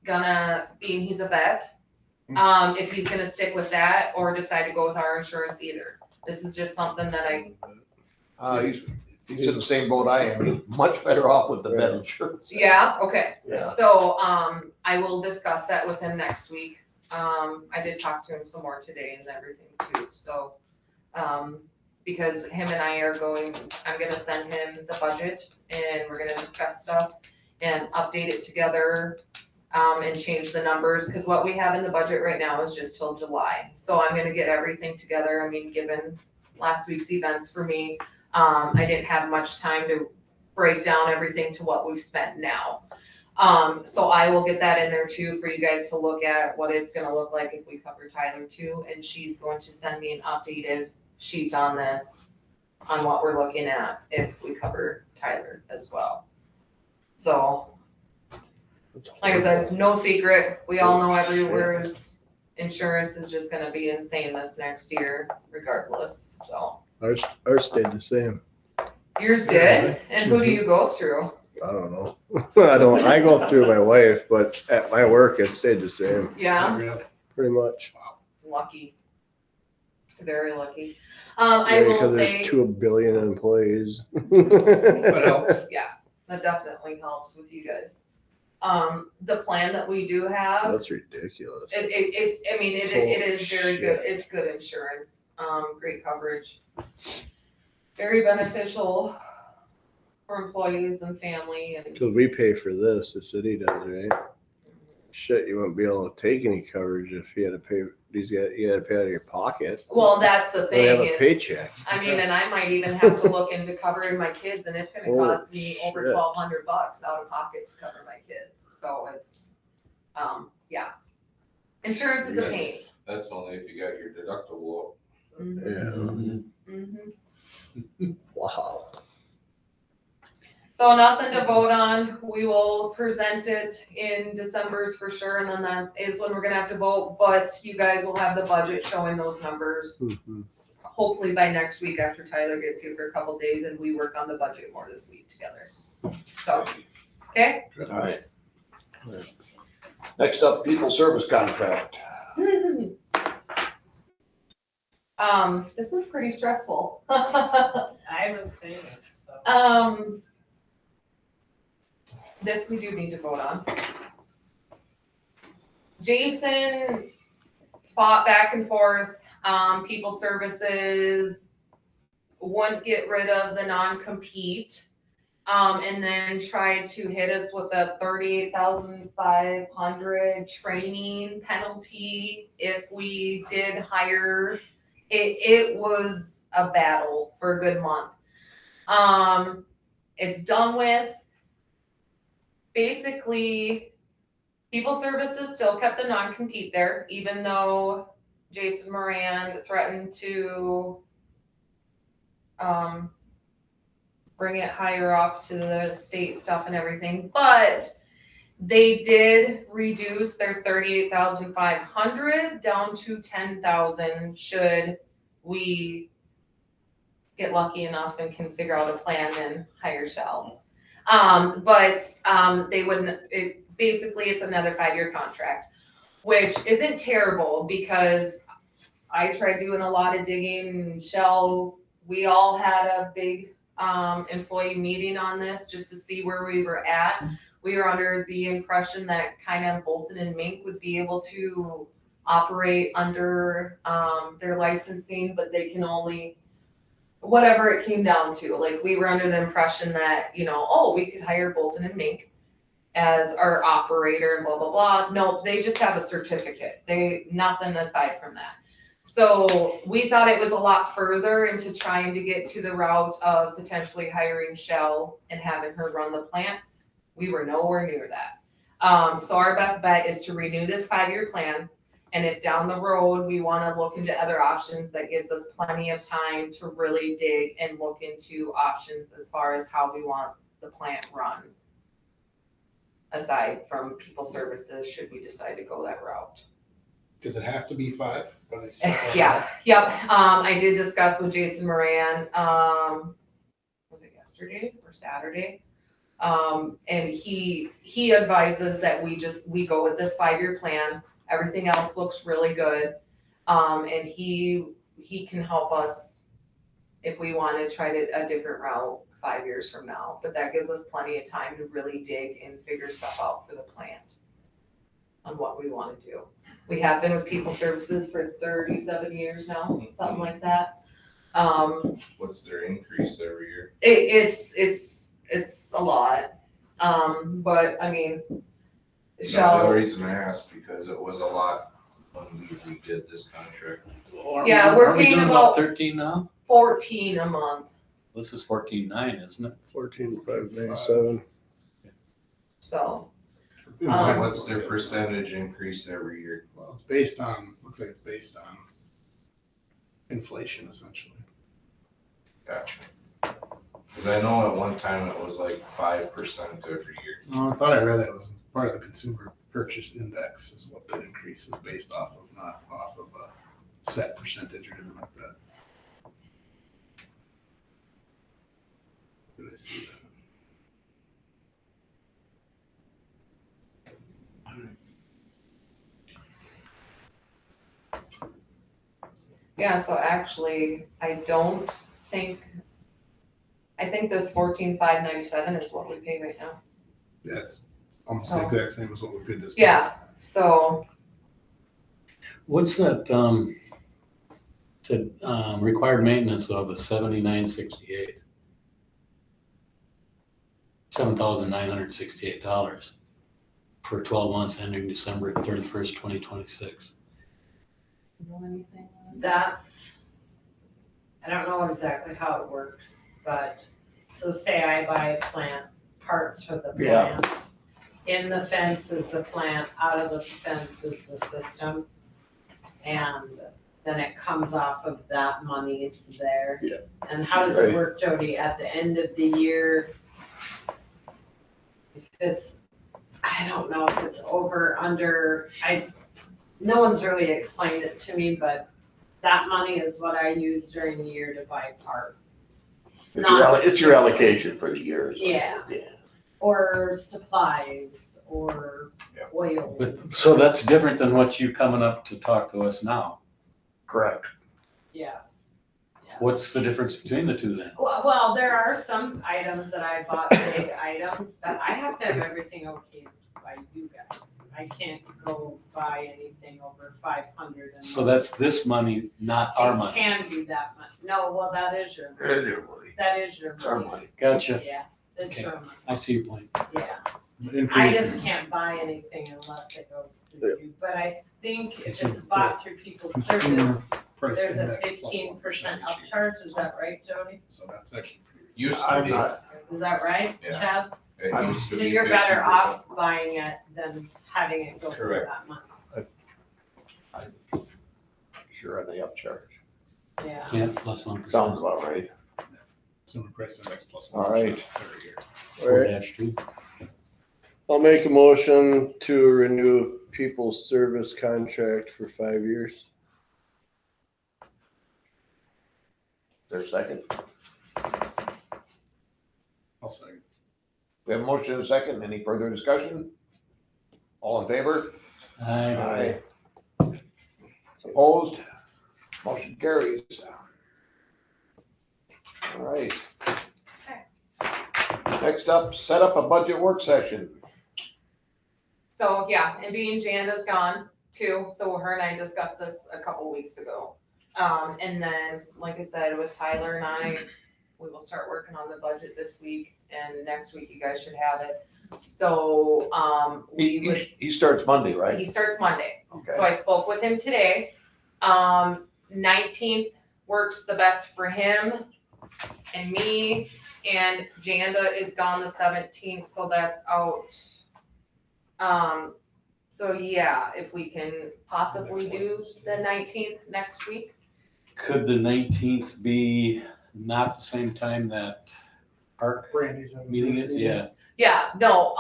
gonna, being he's a vet, if he's gonna stick with that or decide to go with our insurance either. This is just something that He's in the same boat I am. He's much better off with the vet insurance. yeah, okay. Yeah. So, I will discuss that with him next week. I did talk to him some more today and everything too, so, because him and I are going, I'm gonna send him the budget and we're gonna discuss stuff and update it together, and change the numbers, because what we have in the budget right now is just till July. So I'm gonna get everything together. I mean, given last week's events for me, I didn't have much time to break down everything to what we've spent now. So I will get that in there too for you guys to look at what it's gonna look like if we cover Tyler too, and she's going to send me an updated sheet on this, on what we're looking at if we cover Tyler as well. So, like I said, no secret, we all know everywhere's insurance is just gonna be insane this next year regardless, so. Ours stayed the same. Yours did, and who do you go through? I don't know. I go through my wife, but at my work, it stayed the same, Yeah, pretty much. lucky, very lucky. I will Because say, there's 2 billion employees. yeah, that definitely helps with you guys. The plan that we do have, That's ridiculous. I mean, it is very good, it's good insurance, great coverage. Very beneficial for employees and family and. Cause we pay for this, the city does, right? Shit, you wouldn't be able to take any coverage if you had to pay, you had to pay out of your pocket. Well, that's the Or thing. have a is- paycheck. I mean, and I might even have to look into covering my kids, and it's gonna Oh, cost me over shit. $1,200 out of pocket to cover my kids, so it's, yeah. Insurance is a pain. That's only if you got your deductible up. Mhm. Yeah. Mhm. Wow. So nothing to vote on, we will present it in December's for sure, and then that is when we're gonna have to vote, but you guys will have the budget showing those numbers. Mhm. Hopefully by next week after Tyler gets here for a couple days and we work on the budget more this week together. So, okay? All right. Next up, people service contract. This was pretty stressful. I haven't seen it, so. This we do need to vote on. Jason fought back and forth, people services wouldn't get rid of the non-compete, and then tried to hit us with a $38,500 training penalty if we did hire. It was a battle for a good month. It's done with. Basically, people services still kept the non-compete there, even though Jason Moran threatened to bring it higher up to the state stuff and everything, but they did reduce their $38,500 down to $10,000 should we get lucky enough and can figure out a plan and hire Shell. They wouldn't, basically it's another 5-year contract, which isn't terrible because I tried doing a lot of digging. Shell, we all had a big employee meeting on this just to see where we were at. We were under the impression that kind of Bolton and Mink would be able to operate under their licensing, but they can only, whatever it came down to. Like, we were under the impression that, we could hire Bolton and Mink as our operator and blah, blah, blah. No, they just have a certificate. Nothing aside from that. So we thought it was a lot further into trying to get to the route of potentially hiring Shell and having her run the plant. We were nowhere near that. So our best bet is to renew this 5-year plan. And if down the road, we wanna look into other options, that gives us plenty of time to really dig and look into options as far as how we want the plant run. Aside from people services, should we decide to go that route. Does it have to be 5? Or they- Yeah, yep, I did discuss with Jason Moran, was it yesterday or Saturday? And he advises that we go with this 5-year plan, everything else looks really good. And he can help us if we wanna try a different route 5 years from now, but that gives us plenty of time to really dig and figure stuff out for the plant on what we wanna do. We have been with people services for 37 years now, something like that. What's their increase every year? It's a lot, but I mean, The only reason I asked, because it was a lot when we did this contract. Yeah, we're Aren't we paying doing about 13 now? 14 a month, This is 14.9, isn't it? 14,597. so. What's their percentage increase every year? Well, it's based on, looks like it's based on inflation essentially. Gotcha. Cause I know at one time it was like 5% every year. Oh, I thought I read that was part of the consumer purchase index is what the increase is based off of, not off of a set percentage or anything like that. Did I see that? Yeah, so actually, I think this 14,597 is what we pay right now. Yeah, it's almost the exact same as what we did this. Yeah, so, What's that, said, required maintenance of a 7968? $7,968 for 12 months ending December 31st, 2026. That's, I don't know exactly how it works, but, so say I buy plant parts for the Yeah. plant. In the fence is the plant, out of the fence is the system. And then it comes off of that money's there. Yeah. And how does it work, Jody, at the end of the year? If it's, I don't know if it's over, under, no one's really explained it to me, but that money is what I use during the year to buy parts. It's your allocation for the year. Yeah. Yeah. Or supplies, or oil. But, so that's different than what you coming up to talk to us now. Correct. Yes. Yeah. What's the difference between the two then? Well, there are some items that I bought, big items, but I have to have everything okayed by you guys. I can't go buy anything over 500. So that's this money, not our It money. can be that much. No, well, that is your It is money. your money. That is your It's our money. money. Gotcha. Yeah, that's Okay. your money. I see your point. Yeah. The I increase just is can't buy anything unless it goes through Yep. you, but I think if Consumer- it's bought through people's consumer service, price there's a index plus 15% 1% each year. upcharge, is that right, Jody? So that's actually pretty. Used to I'm be. not, Is that right, Yeah. Chad? It I'm- used to So be you're better 50%. off buying it than having it go through Correct. that money, sure on the upcharge. yeah. Yeah, plus 1%. Sounds about right. Consumer price index plus 1% All right. every year. All right, 4-2. I'll make a motion to renew people's service contract for 5 years. There's a second. I'll second. We have a motion and a second. Any further discussion? All in favor? Aye. Opposed? Motion carries. All right. Next up, set up a budget work session. So, yeah, and being Janda's gone too, so her and I discussed this a couple weeks ago. And then, like I said, with Tyler and I, we will start working on the budget this week, and next week you guys should have it. So, He starts Monday, right? he starts Monday. Okay. So I spoke with him today. 19th works the best for him and me, and Janda is gone the 17th, so that's out. So yeah, if we can possibly do the 19th next week. Could the 19th be not the same time that park Brandy's. meeting is? Yeah. Yeah, no,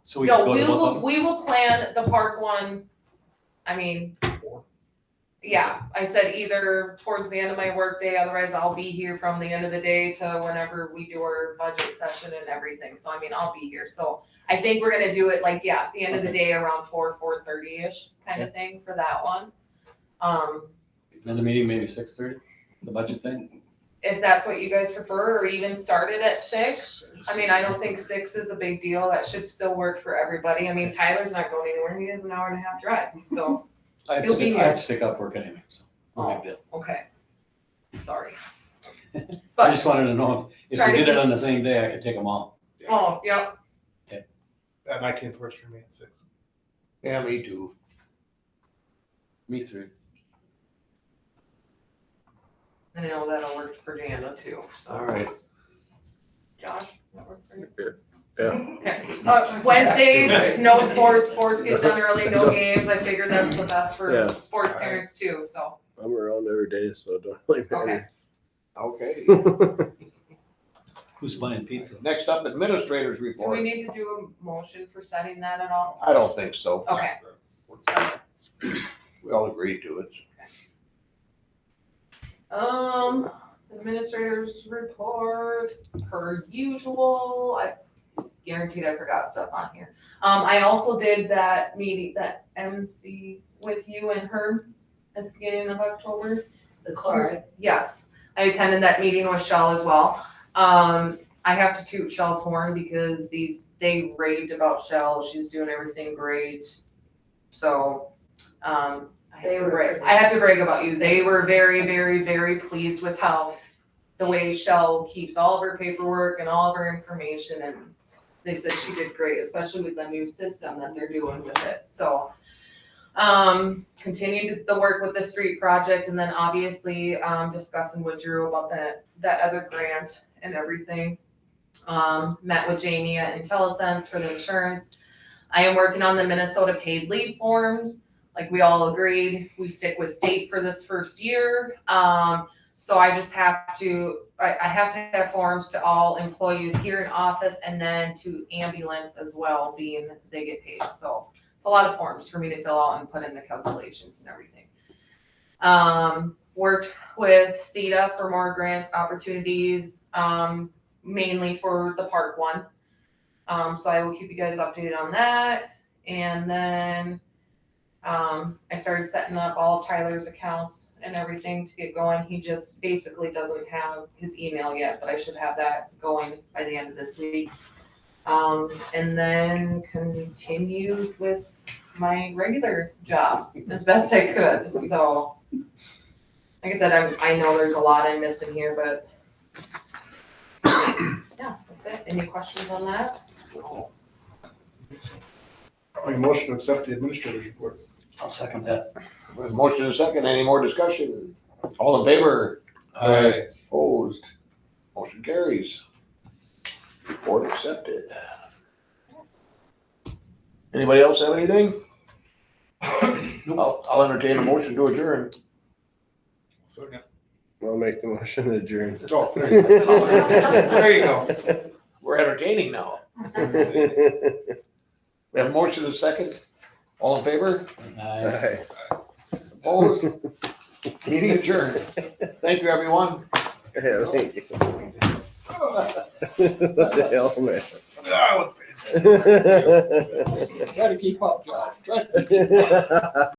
So we could no, go to both of them? we will plan the park one. I mean, yeah, I said either towards the end of my workday, otherwise I'll be here from the end of the day to whenever we do our budget session and everything. So I mean, I'll be here. So I think we're gonna do it like, yeah, at the end of the day around 4:30-ish kind of thing for that one. Then the meeting maybe 6:30, the budget thing? If that's what you guys prefer, or even start it at 6. I mean, I don't think 6 is a big deal. That should still work for everybody. I mean, Tyler's not going anywhere. He has an 1.5-hour drive, so. I have You'll to be I have here. to take off work anyway, so no big deal. Okay. Sorry. I But, just wanted to know if Try we to did it keep- on the same day, I could take them all. oh, yep, That 19th works for me at 6. Yeah, me too. Me three. and I know that'll work for Jana too, so. All right. Josh, that work for you? Yeah. Okay, Wednesday, no sports get done early, no games, I figure that's the best for Yeah. sports parents too, so, I'm around every day, so it don't really matter. Okay. Who's buying pizza? Next up, administrators do we report. need to do a motion for setting that at all? I don't think so. Okay. We all agreed to it. Administrators report, per usual, I guaranteed I forgot stuff on here. I also did that meeting, that MC with you and Herb at the beginning of October. The chloride. Yes, I attended that meeting with Shell as well. I have to toot Shell's horn because they raved about Shell, she's doing everything great. So, I have to brag about you. They were very, very, very pleased with how the way Shell keeps all of her paperwork and all of her information, and they said she did great, especially with the new system that they're doing with it. So, continued the work with the street project, and then obviously, discussing with Drew about that other grant and everything. Met with Jamie at IntelliSense for the insurance. I am working on the Minnesota paid leave forms. Like we all agreed, we stick with state for this first year. So I just have to, I have to have forms to all employees here in office and then to ambulance as well, being they get paid. So it's a lot of forms for me to fill out and put in the calculations and everything. Worked with CETA for more grant opportunities, mainly for the park one. So I will keep you guys updated on that. And then I started setting up all of Tyler's accounts and everything to get going. He just basically doesn't have his email yet, but I should have that going by the end of this week. And then continued with my regular job as best I could. So, like I said, I know there's a lot I'm missing here, but yeah, that's it. Any questions on that? I'll make a motion to accept the administrator's report. I'll second that. With motion and second, any more discussion? All in favor? Aye. Opposed? Motion carries. Report accepted. Anybody else have anything? I'll entertain a motion to adjourn. Second. I'll make the motion to adjourn. Oh, there you go. We're entertaining now. We have a motion and second. All in favor? Aye. Opposed? Meeting adjourned. Thank you, everyone. Yeah, thank you. What the hell, man? Try to keep up, Josh. Try to keep up.